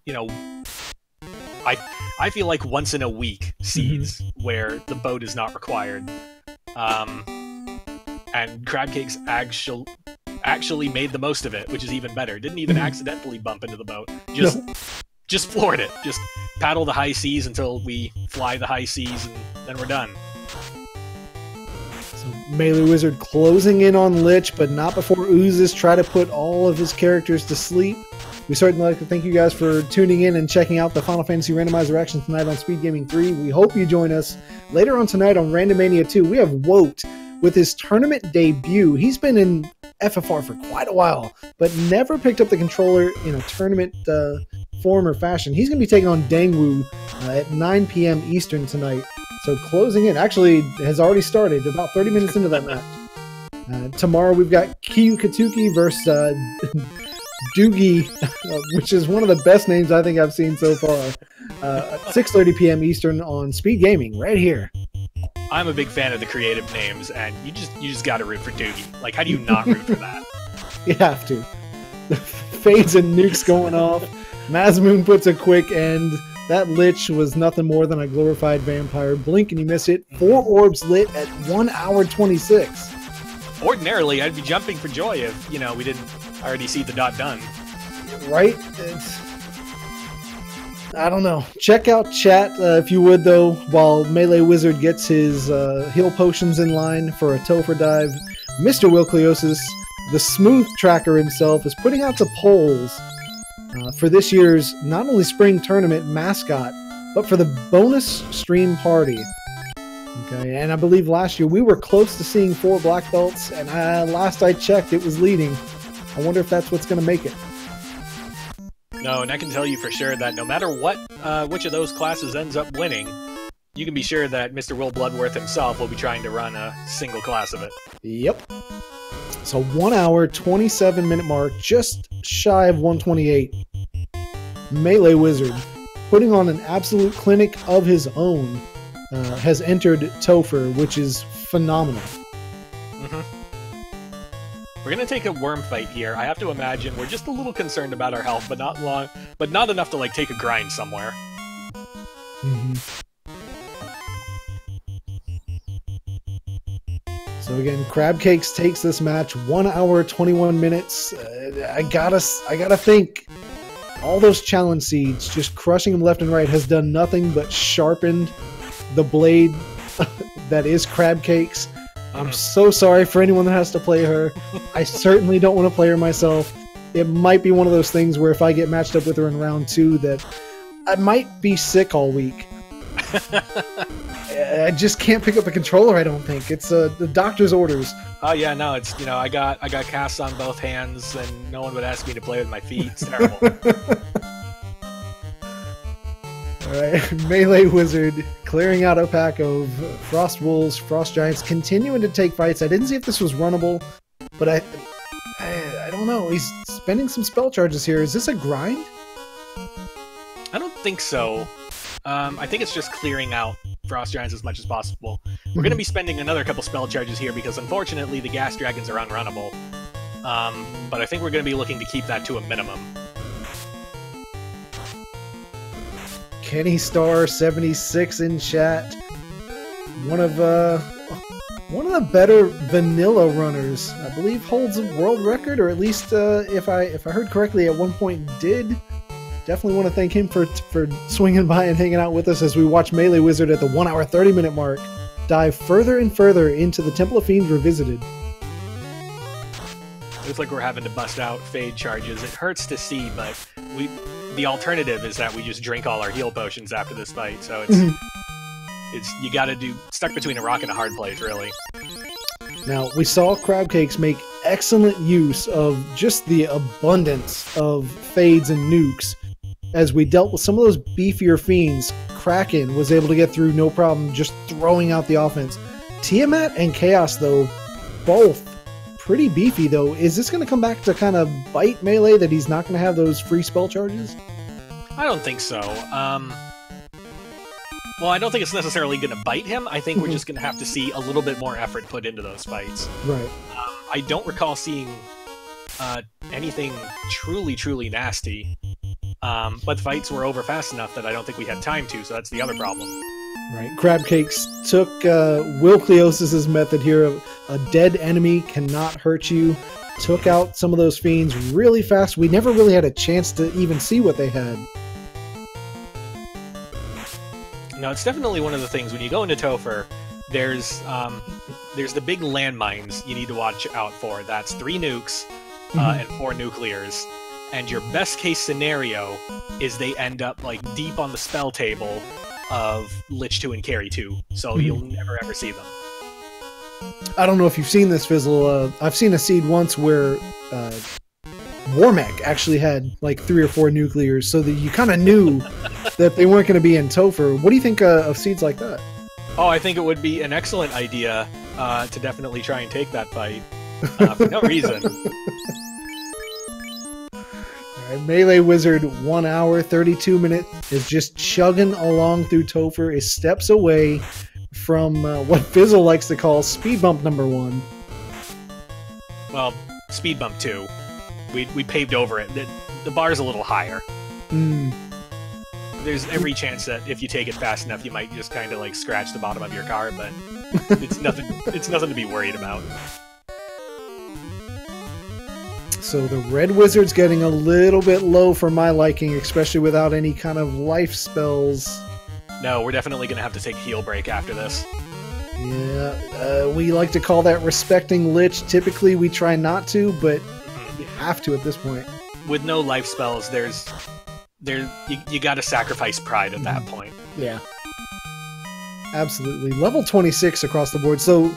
you know, I feel like once in a week seeds where the boat is not required. And Crabcakes actually made the most of it, which is even better. Didn't even accidentally bump into the boat. Just floored it. Just paddle the high seas until we fly the high seas, and then we're done. So MeleeWizard closing in on Lich, but not before Oozes try to put all of his characters to sleep. We certainly like to thank you guys for tuning in and checking out the Final Fantasy Randomizer action tonight on Speed Gaming 3. We hope you join us later on tonight on Randomania 2. We have Woat with his tournament debut. He's been in FF1 for quite a while, but never picked up the controller in a tournament form or fashion. He's going to be taking on Dangwoo at 9 p.m. Eastern tonight. So closing in, actually has already started, about 30 minutes into that match. Tomorrow we've got Kiyu Katuki versus Doogie, which is one of the best names I think I've seen so far. 6:30 p.m. Eastern on Speed Gaming, right here. I'm a big fan of the creative names, and you just got to root for Doogie. Like, how do you not root for that? You have to. The fades and nukes going off. Mazmoon puts a quick end. That Lich was nothing more than a glorified vampire. Blink and you miss it. 4 orbs lit at 1 hour 26. Ordinarily, I'd be jumping for joy if, we didn't already see the dot done. Right? I don't know. Check out chat, if you would, though, while MeleeWizard gets his heal potions in line for a Topher dive. Mr. Wilcliosis, the smooth tracker himself, is putting out the polls for this year's not only spring tournament mascot, but for the bonus stream party. Okay, and I believe last year we were close to seeing 4 black belts, and last I checked, it was leading. I wonder if that's what's going to make it. No, and I can tell you for sure that no matter what, which of those classes ends up winning, you can be sure that Mr. Will Bloodworth himself will be trying to run a single class of it. Yep. So 1 hour, 27-minute mark, just shy of 128. MeleeWizard, putting on an absolute clinic of his own, has entered Topher, which is phenomenal. We're gonna take a worm fight here. I have to imagine we're just a little concerned about our health, but not enough to take a grind somewhere. So again, Crabcakes takes this match 1 hour 21 minutes. I gotta think all those challenge seeds, just crushing them left and right, has done nothing but sharpened the blade that is Crabcakes. I'm so sorry for anyone that has to play her. I certainly don't want to play her myself. It might be one of those things where if I get matched up with her in round 2 that I might be sick all week. I just can't pick up a controller, I don't think. It's the doctor's orders. Oh yeah, no, it's, I got casts on both hands and no one would ask me to play with my feet. It's terrible. Alright, MeleeWizard clearing out a pack of Frost Wolves, Frost Giants, continuing to take fights. I didn't see if this was runnable, but I don't know. He's spending some spell charges here. Is this a grind? I don't think so. I think it's just clearing out Frost Giants as much as possible. We're going to be spending another couple spell charges here because unfortunately the Gas Dragons are unrunnable. But I think we're going to be looking to keep that to a minimum. Kenny Star 76 in chat. One of the better vanilla runners, I believe, holds a world record, or at least if I heard correctly, at one point did. Definitely want to thank him for swinging by and hanging out with us as we watch MeleeWizard at the 1 hour 30-minute mark dive further and further into the Temple of Fiends Revisited. Looks like we're having to bust out fade charges. It hurts to see, but the alternative is that we just drink all our heal potions after this fight. So it's you got to do stuck between a rock and a hard place, really. Now, we saw Crabcakes make excellent use of just the abundance of fades and nukes. As we dealt with some of those beefier fiends, Kraken was able to get through no problem, just throwing out the offense. Tiamat and Chaos, though, both pretty beefy, though. Is this going to come back to kind of bite Melee, that he's not going to have those free spell charges? I don't think so. Well, I don't think it's necessarily going to bite him. I think we're just going to have to see a little bit more effort put into those fights. Right. I don't recall seeing anything truly nasty. But the fights were over fast enough that I don't think we had time to, so that's the other problem. Right. Crabcakes took Wilcliosis' method here of a dead enemy cannot hurt you. Took out some of those fiends really fast. We never really had a chance to even see what they had. No, it's definitely one of the things when you go into Topher, there's there's the big landmines you need to watch out for. That's 3 nukes and 4 nuclears. And your best case scenario is they end up like deep on the spell table of Lich 2 and Carry 2, so you'll never ever see them. I don't know if you've seen this, Fizzle. I've seen a seed once where Warmech actually had like 3 or 4 nuclears, so that you kind of knew that they weren't going to be in Topher. What do you think of seeds like that? Oh, I think it would be an excellent idea to definitely try and take that fight for no reason. All right, MeleeWizard, 1 hour, 32 minutes, is just chugging along through Topher, is steps away from what Fizzle likes to call speed bump number 1. Well, speed bump 2. We paved over it. The bar's a little higher. There's every chance that if you take it fast enough, you might just kind of like scratch the bottom of your car, but it's nothing. It's nothing to be worried about. So the red wizard's getting a little bit low for my liking, especially without any kind of life spells. No, we're definitely going to have to take a heal break after this. Yeah, we like to call that respecting Lich. Typically, we try not to, but you have to at this point. With no life spells, you got to sacrifice pride at that point. Yeah, absolutely. Level 26 across the board. So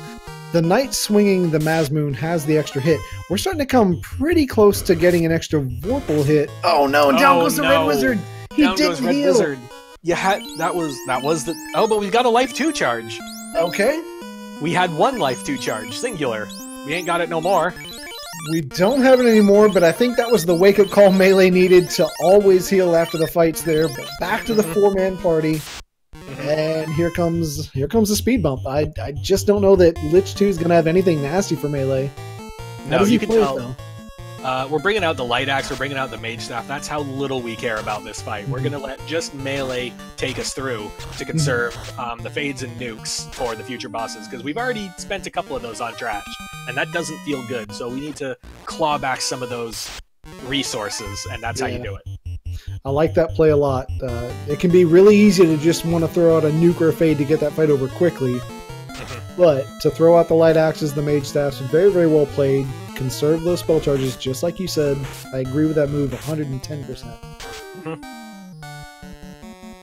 the knight swinging the Mazmoon has the extra hit. We're starting to come pretty close to getting an extra Vorpal hit. Oh no! And down goes the red wizard. He didn't heal. Wizard. That was the. Oh, but we got a life 2 charge. Okay. We had 1 life 2 charge, singular. We ain't got it no more. We don't have it anymore, but I think that was the wake-up call Melee needed to always heal after the fights there. But back to the 4-man party, and here comes the speed bump. I just don't know that Lich 2 is going to have anything nasty for Melee. No, you can tell. We're bringing out the Light Axe, we're bringing out the Mage Staff. That's how little we care about this fight. We're going to let just Melee take us through to conserve the Fades and Nukes for the future bosses, because we've already spent a couple of those on trash, and that doesn't feel good, so we need to claw back some of those resources, and that's how you do it. I like that play a lot. It can be really easy to just want to throw out a Nuke or a Fade to get that fight over quickly, but to throw out the Light Axes, the Mage Staffs, very, very well played. Conserve those spell charges, just like you said. I agree with that move 110%.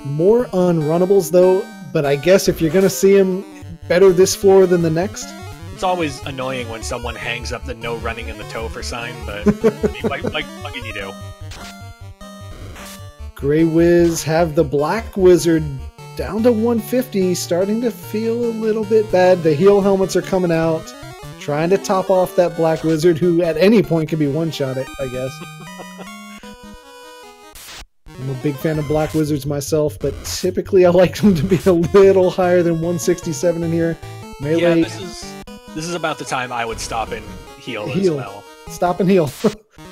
More unrunnables, though, but I guess if you're going to see him better this floor than the next. It's always annoying when someone hangs up the no running in the Topher sign, but what can you do? Grey Wiz have the Black Wizard down to 150, starting to feel a little bit bad. The heal helmets are coming out, trying to top off that Black Wizard, who at any point can be one-shotted, I guess. I'm a big fan of Black Wizards myself, but typically I like them to be a little higher than 167 in here. Melee. Yeah, this is about the time I would stop and heal as well. Stop and heal.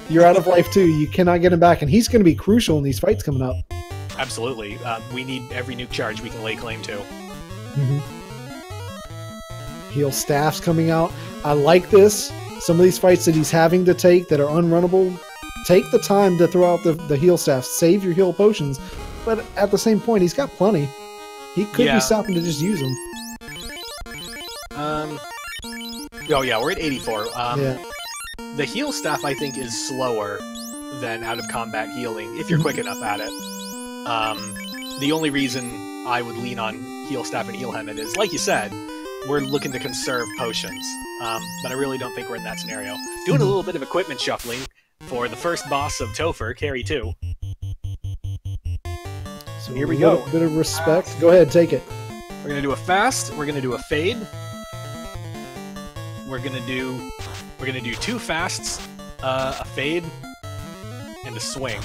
You're out of life too. You cannot get him back, and he's going to be crucial in these fights coming up. Absolutely. We need every nuke charge we can lay claim to. Heal staffs coming out. I like this. Some of these fights that he's having to take that are unrunnable, take the time to throw out the heal staffs. Save your heal potions. But at the same point, he's got plenty. He could be stopping to just use them. Oh yeah, we're at 84. Yeah. The heal staff, I think, is slower than out of combat healing, if you're quick enough at it. The only reason I would lean on heal staff and heal helmet is, like you said, we're looking to conserve potions. But I really don't think we're in that scenario. Doing a little bit of equipment shuffling for the first boss of Topher, Carry 2. So here we go. A bit of respect. Go ahead, take it. We're gonna do a fast. We're gonna do a fade. We're gonna do 2 fasts, a fade, and a swing.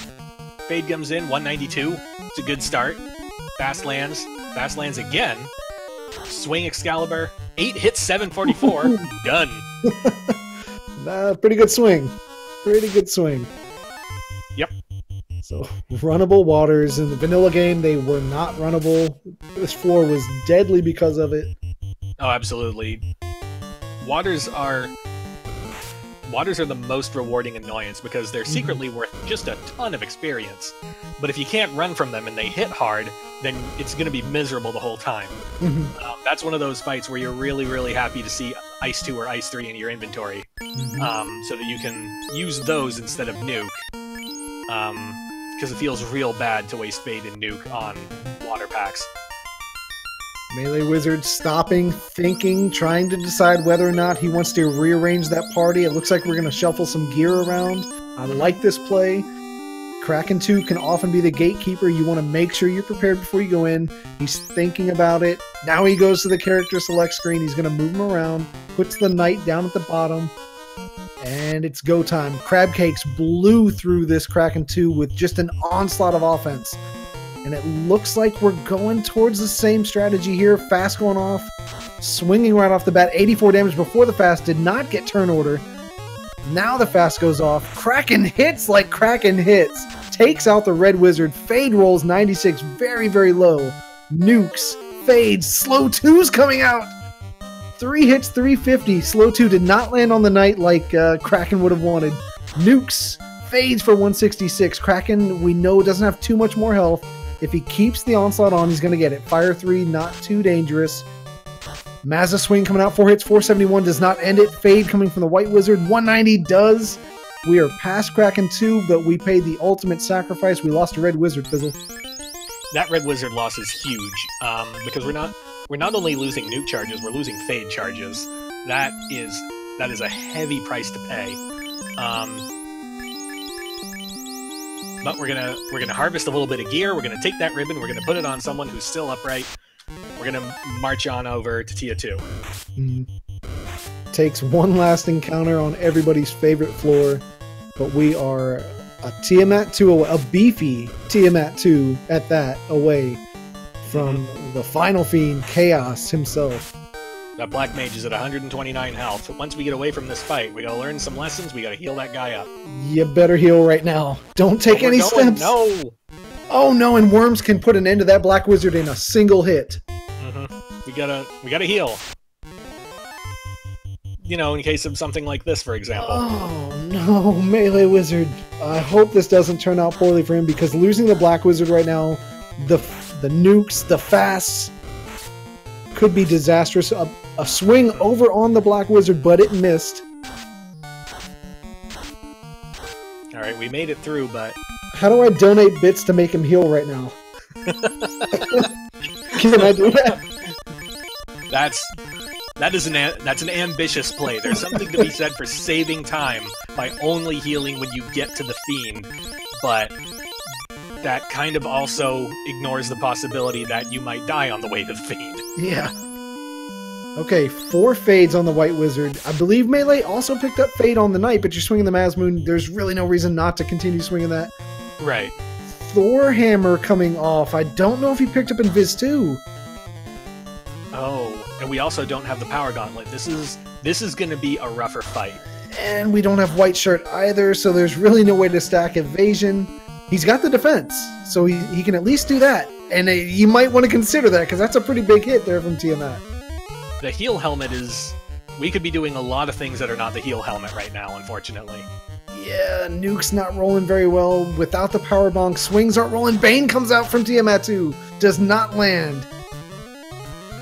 Fade comes in 192. It's a good start. Fast lands again. Swing Excalibur. 8 hits 744. Done. Pretty good swing. Pretty good swing. Yep. So, runnable waters. In the vanilla game, they were not runnable. This floor was deadly because of it. Oh, absolutely. Waters are... waters are the most rewarding annoyance because they're secretly worth just a ton of experience. But if you can't run from them and they hit hard, then it's going to be miserable the whole time. That's one of those fights where you're really, really happy to see Ice 2 or Ice 3 in your inventory, so that you can use those instead of Nuke. Because it feels real bad to waste Fade and Nuke on water packs. MeleeWizard stopping, thinking, trying to decide whether or not he wants to rearrange that party. It looks like we're going to shuffle some gear around. I like this play. Kraken 2 can often be the gatekeeper. You want to make sure you're prepared before you go in. He's thinking about it. Now he goes to the character select screen. He's going to move him around, puts the knight down at the bottom, and it's go time. Crabcakes blew through this Kraken 2 with just an onslaught of offense. And it looks like we're going towards the same strategy here. Fast going off, swinging right off the bat. 84 damage before the fast, did not get turn order. Now the fast goes off. Kraken hits like Kraken hits. Takes out the red wizard. Fade rolls 96, very, very low. Nukes, fades, slow 2's coming out. 3 hits, 350. Slow 2 did not land on the knight like Kraken would have wanted. Nukes, fades for 166. Kraken, we know, doesn't have too much more health. If he keeps the onslaught on, he's going to get it. Fire 3, not too dangerous. Mazza swing coming out, 4 hits, 471 does not end it. Fade coming from the white wizard, 190 does. We are past Kraken 2, but we paid the ultimate sacrifice. We lost a red wizard, Fizzle. That red wizard loss is huge, because we're not only losing nuke charges, we're losing fade charges. That is a heavy price to pay. But we're gonna harvest a little bit of gear. We're gonna take that ribbon. We're gonna put it on someone who's still upright. We're gonna march on over to Tier 2. Takes one last encounter on everybody's favorite floor, but we are a Tiamat 2, a beefy Tiamat 2 at that, away from the final fiend, Chaos himself. That black mage is at 129 health. Once we get away from this fight, we gotta learn some lessons. We gotta heal that guy up. You better heal right now. Don't take any steps. No. Oh no! And Worms can put an end to that black wizard in a single hit. We gotta heal. You know, in case of something like this, for example. Oh no, MeleeWizard. I hope this doesn't turn out poorly for him, because losing the black wizard right now, the nukes, the fasts, could be disastrous. A swing over on the black wizard, but it missed. Alright, we made it through, but... How do I donate bits to make him heal right now? Can I do that? That's an ambitious play. There's something to be said for saving time by only healing when you get to the fiend, but that kind of also ignores the possibility that you might die on the way to the fiend. Yeah. Okay, 4 fades on the white wizard. I believe Melee also picked up fade on the knight, but you're swinging the Mazmoon. There's really no reason not to continue swinging that. Right. Thor hammer coming off. I don't know if he picked up Invis too. Oh, and we also don't have the power gauntlet. This is going to be a rougher fight. And we don't have white shirt either, so there's really no way to stack evasion. He's got the defense, so he can at least do that. And you might want to consider that, because that's a pretty big hit there from Tiamat. The heal helmet is... We could be doing a lot of things that are not the heal helmet right now, unfortunately. Yeah, Nuke's not rolling very well. Without the power bonk, swings aren't rolling. Bane comes out from Tiamat 2. Does not land.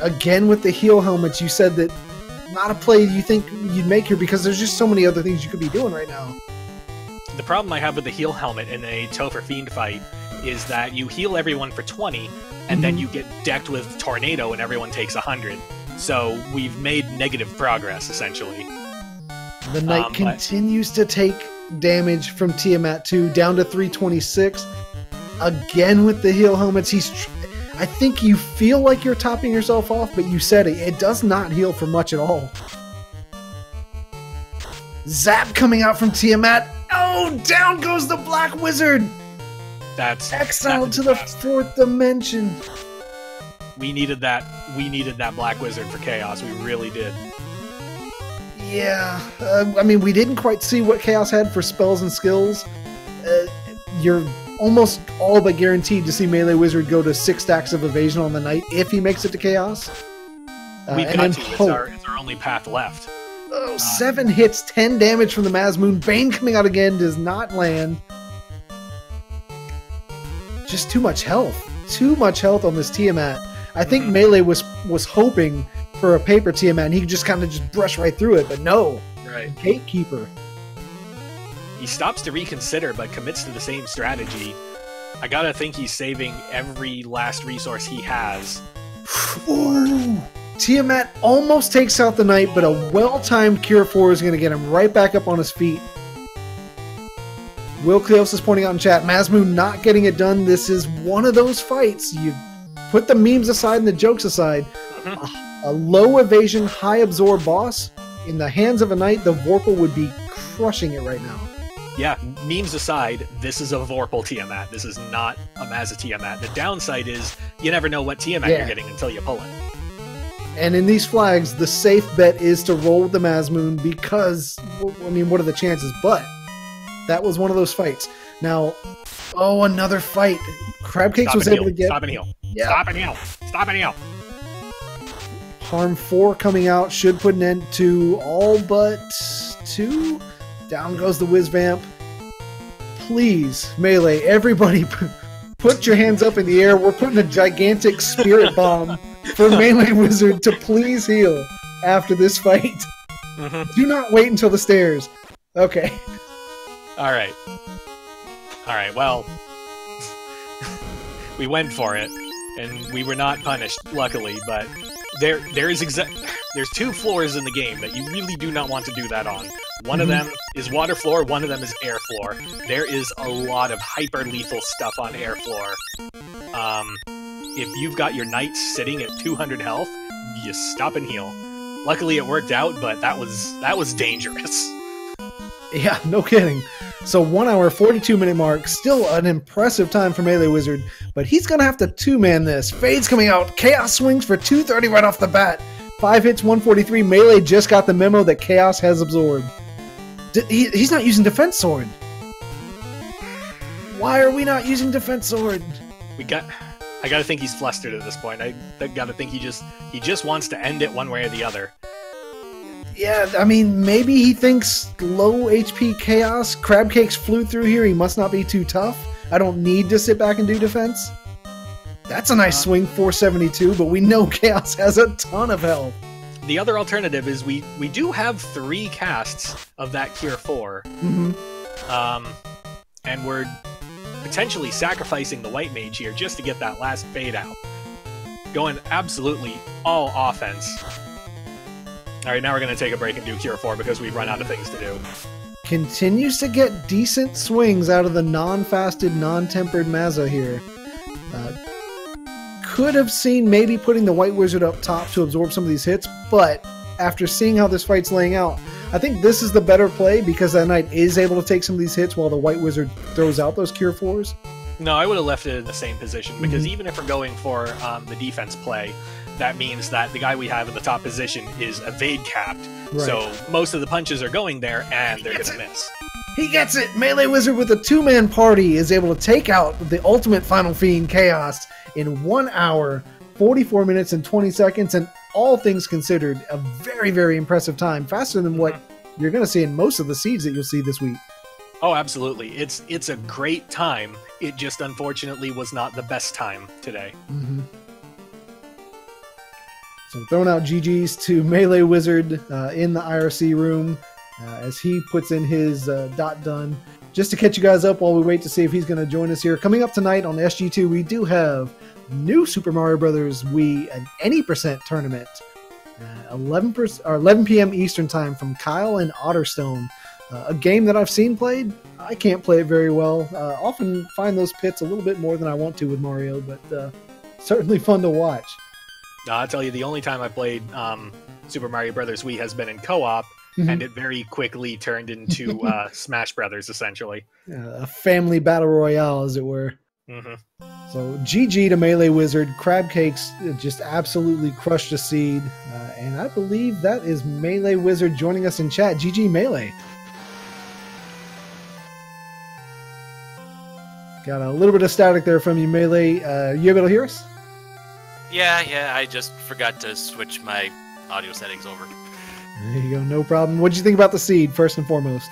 Again with the heal helmets, you said that not a play you think you'd make here, because there's just so many other things you could be doing right now. The problem I have with the heal helmet in a Topher Fiend fight is that you heal everyone for 20, and then you get decked with Tornado and everyone takes 100. So we've made negative progress, essentially. The knight continues to take damage from Tiamat 2, down to 326. Again with the heal helmets, I think you feel like you're topping yourself off, but you said it does not heal for much at all. Zap coming out from Tiamat. Oh, down goes the black wizard. That's exiled to the 4th dimension. We needed that. We needed that black wizard for Chaos. We really did. Yeah, I mean, we didn't quite see what Chaos had for spells and skills. You're almost all but guaranteed to see MeleeWizard go to 6 stacks of evasion on the knight if he makes it to Chaos. We've got to. It's our only path left. go. 7 hits, 10 damage from the Mazmoon. Bane coming out again does not land. Just too much health. Too much health on this Tiamat. I think Melee was hoping for a paper Tiamat, and he could just kind of just brush right through it, but no. Right. Gatekeeper. He stops to reconsider, but commits to the same strategy. I gotta think he's saving every last resource he has. Ooh. Tiamat almost takes out the Knight, but a well-timed Cure 4 is going to get him right back up on his feet. Will Cleos is pointing out in chat, Mazmoon not getting it done. This is one of those fights. You put the memes aside and the jokes aside. A low evasion, high absorb boss, in the hands of a Knight, the Vorpal would be crushing it right now. Yeah, memes aside, this is a Vorpal Tiamat. This is not a Mazza Tiamat. The downside is you never know what Tiamat you're getting until you pull it. And in these flags, the safe bet is to roll with the Mazmoon because, I mean, what are the chances? But that was one of those fights. Now, another fight. Crabcakes was able to get... Stop and heal. Yeah. Stop and heal. Stop and heal. Harm 4 coming out should put an end to all but 2. Down goes the Whiz Vamp. Please, Melee, everybody put your hands up in the air. We're putting a gigantic Spirit Bomb for MeleeWizard to please heal after this fight. Do not wait until the stairs. Okay. Alright, well, we went for it, and we were not punished, luckily, but there's 2 floors in the game that you really do not want to do that on. One of them is water floor, one of them is air floor. There is a lot of hyper-lethal stuff on air floor. If you've got your Knights sitting at 200 health, you stop and heal. Luckily it worked out, but that was dangerous. Yeah, no kidding. So 1 hour, 42-minute mark, still an impressive time for MeleeWizard, but he's going to have to 2-man this. Fade's coming out, Chaos swings for 230 right off the bat. 5 hits, 143, Melee just got the memo that Chaos has absorbed. He's not using Defense Sword. Why are we not using Defense Sword? I gotta think he's flustered at this point. I gotta think he just wants to end it one way or the other. Yeah, I mean, maybe he thinks low HP Chaos. Crabcakes flew through here. He must not be too tough. I don't need to sit back and do defense. That's a nice swing, 472, but we know Chaos has a ton of health. The other alternative is we do have 3 casts of that Cure 4. And we're potentially sacrificing the White Mage here just to get that last fade out. Going absolutely all offense. Alright, now we're going to take a break and do Cure 4 because we've run out of things to do. Continues to get decent swings out of the non-fasted, non-tempered Mazza here. Could have seen maybe putting the White Wizard up top to absorb some of these hits, but after seeing how this fight's laying out, I think this is the better play because that Knight is able to take some of these hits while the White Wizard throws out those Cure 4s. No, I would have left it in the same position because even if we're going for the defense play, that means that the guy we have in the top position is evade capped. Right. So most of the punches are going there and they're going to miss. He gets it! MeleeWizard with a 2-man party is able to take out the ultimate Final Fiend, Chaos, in 1 hour, 44 minutes, and 20 seconds, and all things considered, a very, very impressive time. Faster than what you're going to see in most of the seeds that you'll see this week. Oh, absolutely. It's a great time. It just unfortunately was not the best time today. So throwing out GG's to MeleeWizard in the IRC room as he puts in his dot done. Just to catch you guys up while we wait to see if he's going to join us here. Coming up tonight on SG2, we do have new Super Mario Bros. Wii an any percent tournament. 11 p.m. Eastern time from Kyle and Otterstone. A game that I've seen played. I can't play it very well. Often find those pits a little bit more than I want to with Mario, but certainly fun to watch. I'll tell you, the only time I played Super Mario Bros. Wii has been in co-op, and it very quickly turned into Smash Brothers, essentially. A family battle royale, as it were. So GG to MeleeWizard. Crabcakes just absolutely crushed a seed. And I believe that is MeleeWizard joining us in chat. GG Melee. Got a little bit of static there from you, Melee. You able to hear us? Yeah, I just forgot to switch my audio settings over. There you go, no problem. What did you think about the seed, first and foremost?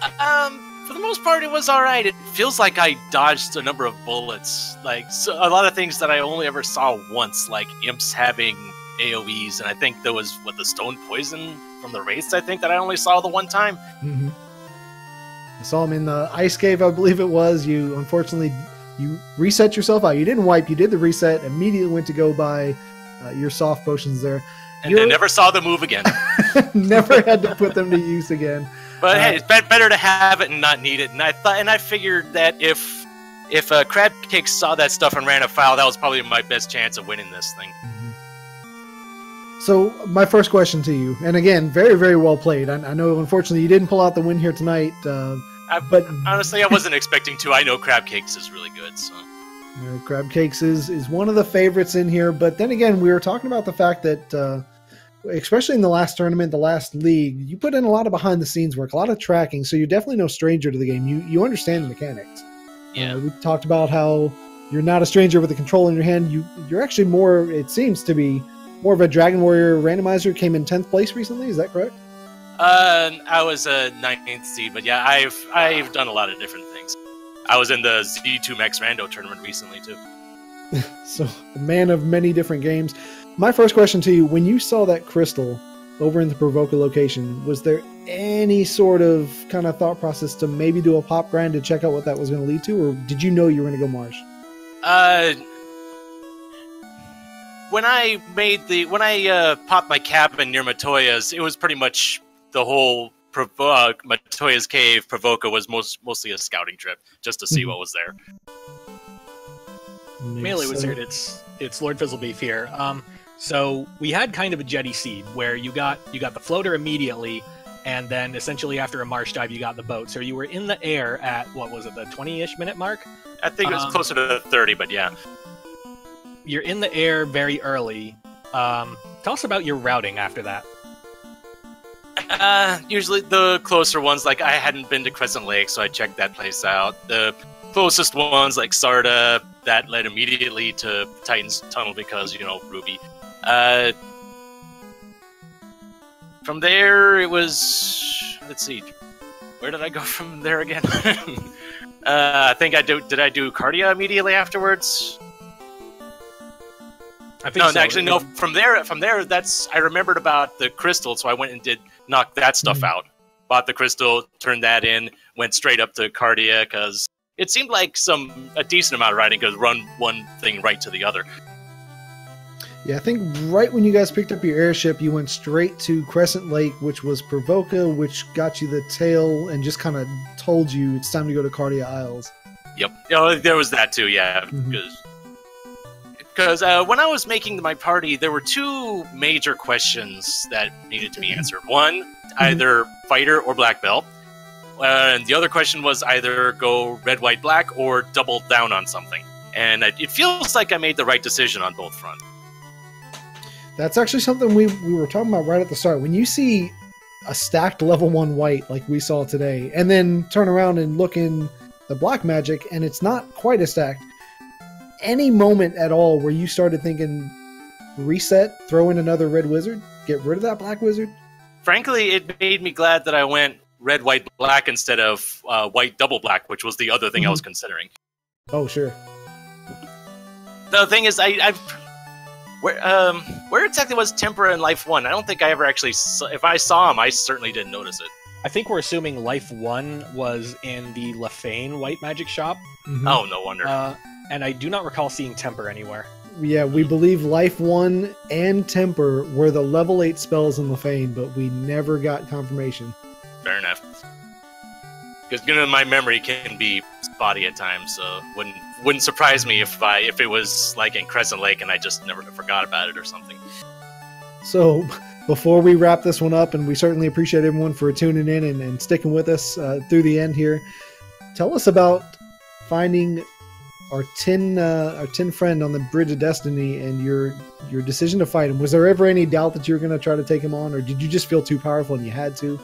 For the most part, it was alright. It feels like I dodged a number of bullets. Like, so a lot of things that I only ever saw once, like imps having AoEs, and I think there was, the stone poison from the wraiths, I think, that I only saw the one time. Mm-hmm. I saw him in the ice cave, I believe it was. You, unfortunately, you reset yourself out. You didn't wipe, you did the reset, immediately went to go buy your soft potions there. And I never saw them move again. Never had to put them to use again. But hey, it's better to have it and not need it. And I figured that if crabcakes saw that stuff and ran afoul, that was probably my best chance of winning this thing. Mm-hmm. So my first question to you, and again, very, very well played. I know, unfortunately, you didn't pull out the win here tonight. But honestly, I wasn't expecting to. I know crabcakes is really good. So crabcakes is one of the favorites in here. But then again, we were talking about the fact that, especially in the last tournament, the last league, you put in a lot of behind-the-scenes work, a lot of tracking. So you're definitely no stranger to the game. You understand the mechanics. Yeah, we talked about how you're not a stranger with a controller in your hand. You're actually more, it seems to be, more of a Dragon Warrior randomizer. Came in 10th place recently. Is that correct? I was a 19th seed, but yeah, I've done a lot of different things. I was in the Z2 Max Rando tournament recently too. So, a man of many different games. My first question to you: when you saw that crystal over in the Provoca location, was there any sort of kind of thought process to maybe do a pop grind to check out what that was going to lead to, or did you know you were going to go Marsh? When I popped my cabin near Matoya's, it was pretty much the whole Matoya's Cave Provoca was mostly a scouting trip just to see what was there. MeleeWizard, it's Lord Fizzlebeef here. So we had kind of a jetty seed where you got the floater immediately, and then essentially after a marsh dive you got the boat. So you were in the air at, what was it, the 20-ish minute mark? I think it was closer to 30, but yeah. You're in the air very early. Tell us about your routing after that. Usually the closer ones, like I hadn't been to Crescent Lake, so I checked that place out. The closest ones, like Sarda, that led immediately to Titan's Tunnel because, Ruby. From there, it was... Let's see. Where did I go from there again? I think did I do Cardia immediately afterwards? I think so. Actually, no. From there, I remembered about the crystal, so I went and knocked that stuff out. Bought the crystal, turned that in, went straight up to Cardia, because it seemed like a decent amount of riding could run one thing right to the other. Yeah, I think right when you guys picked up your airship, you went straight to Crescent Lake, which was Provoca, which got you the tail and just kind of told you it's time to go to Cardia Isles. Yep. There was that too, yeah. Because when I was making my party, there were two major questions that needed to be answered. One, either fighter or black belt. And the other question was either go red, white, black, or double down on something. And it feels like I made the right decision on both fronts. That's actually something we were talking about right at the start. When you see a stacked level 1 white like we saw today, and then turn around and look in the black magic, and it's not quite as stacked, any moment at all where you started thinking, reset, throw in another red wizard, get rid of that black wizard? Frankly, it made me glad that I went red, white, black instead of white, double black, which was the other thing I was considering. Oh, sure. The thing is, where exactly was Tempera in Life 1? I don't think I ever actually saw... If I saw him, I certainly didn't notice it. I think we're assuming Life 1 was in the Lefane white magic shop. Oh, no wonder. And I do not recall seeing Temper anywhere. Yeah, we believe Life 1 and Temper were the level 8 spells in Lefane, but we never got confirmation. Fair enough. Because my memory can be spotty at times, so wouldn't surprise me if it was like in Crescent Lake and I just never forgot about it or something. So, before we wrap this one up, and we certainly appreciate everyone for tuning in and sticking with us through the end here, tell us about finding our tin friend on the Bridge of Destiny and your decision to fight him. Was there ever any doubt that you were going to try to take him on, or did you just feel too powerful and you had to?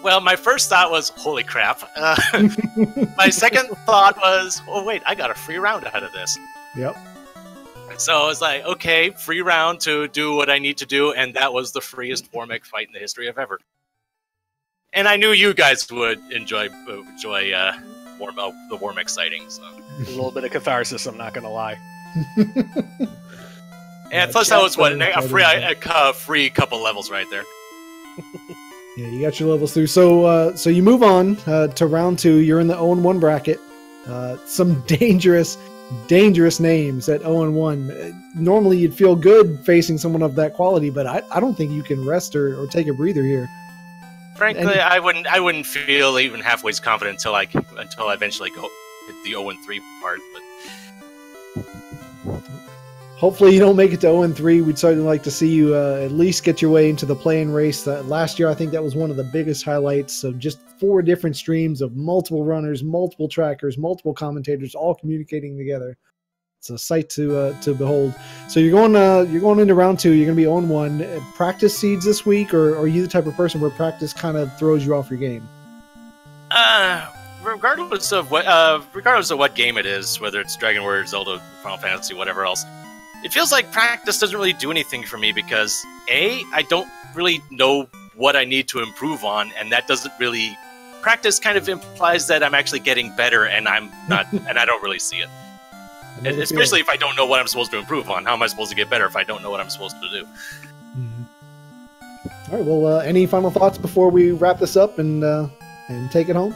Well, my first thought was, holy crap. My second thought was, oh wait, I got a free round out of this. Yep. So I was like, okay, free round to do what I need to do, and that was the freest Warmech fight in the history of ever. And I knew you guys would enjoy the Warmech sighting. So. A little bit of catharsis, I'm not gonna lie. And plus, that was what a free couple levels right there. Yeah, you got your levels through. So so you move on to round 2. You're in the 0-1 bracket. Some dangerous names at 0-1. Normally, you'd feel good facing someone of that quality, but I don't think you can rest or take a breather here. Frankly, I wouldn't feel even halfway as confident until I eventually go hit the 0-3 part. But hopefully you don't make it to 0-3. We'd certainly like to see you at least get your way into the play-in race. Last year, I think that was one of the biggest highlights of just 4 different streams of multiple runners, multiple trackers, multiple commentators, all communicating together. It's a sight to behold. So you're going into round 2. You're going to be 0-1. Practice seeds this week, or are you the type of person where practice kind of throws you off your game? Regardless of what game it is, whether it's Dragon Warrior, Zelda, Final Fantasy, whatever else, it feels like practice doesn't really do anything for me because I don't really know what I need to improve on, and that doesn't really. Practice kind of implies that I'm actually getting better, and I'm not, and I don't really see it. Especially if I don't know what I'm supposed to improve on. How am I supposed to get better if I don't know what I'm supposed to do? Mm-hmm. All right. Well, any final thoughts before we wrap this up and take it home?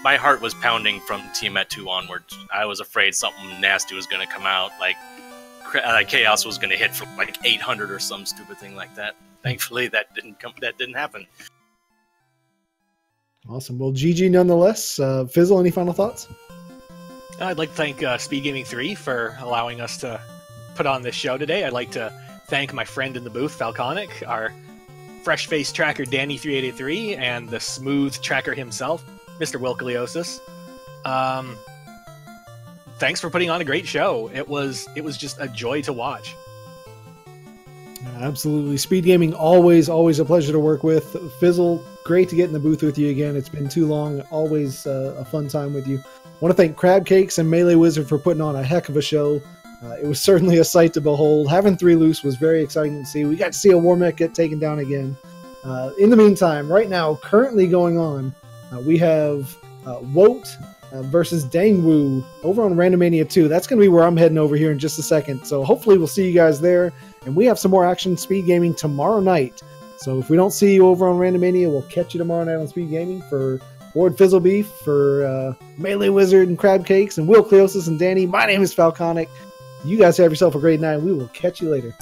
My heart was pounding from Tiamat 2 onward. I was afraid something nasty was going to come out, like Chaos was going to hit for like 800 or some stupid thing like that. Thankfully, that didn't happen. Awesome. Well, GG nonetheless. Fizzle, any final thoughts? I'd like to thank Speed Gaming 3 for allowing us to put on this show today. I'd like to thank my friend in the booth, Falconic, our fresh-faced tracker, Danny3883, and the smooth tracker himself, Mr. Wilkeliosis. Thanks for putting on a great show. It was just a joy to watch. Absolutely. Speed Gaming, always a pleasure to work with. Fizzle, great to get in the booth with you again. It's been too long. Always a fun time with you. I want to thank Crabcakes and MeleeWizard for putting on a heck of a show. It was certainly a sight to behold. Having 3 loose was very exciting to see. We got to see a Warmech get taken down again. In the meantime, right now, currently going on, we have Woat versus Dangwoo over on Randomania 2. That's going to be where I'm heading over here in just a second. So hopefully we'll see you guys there. And we have some more action Speed Gaming tomorrow night. So if we don't see you over on Randomania, we'll catch you tomorrow night on Speed Gaming. For Ward Fizzlebeef, for MeleeWizard and Crabcakes, and Will Cleosis and Danny, my name is Falconic. You guys have yourself a great night. We will catch you later.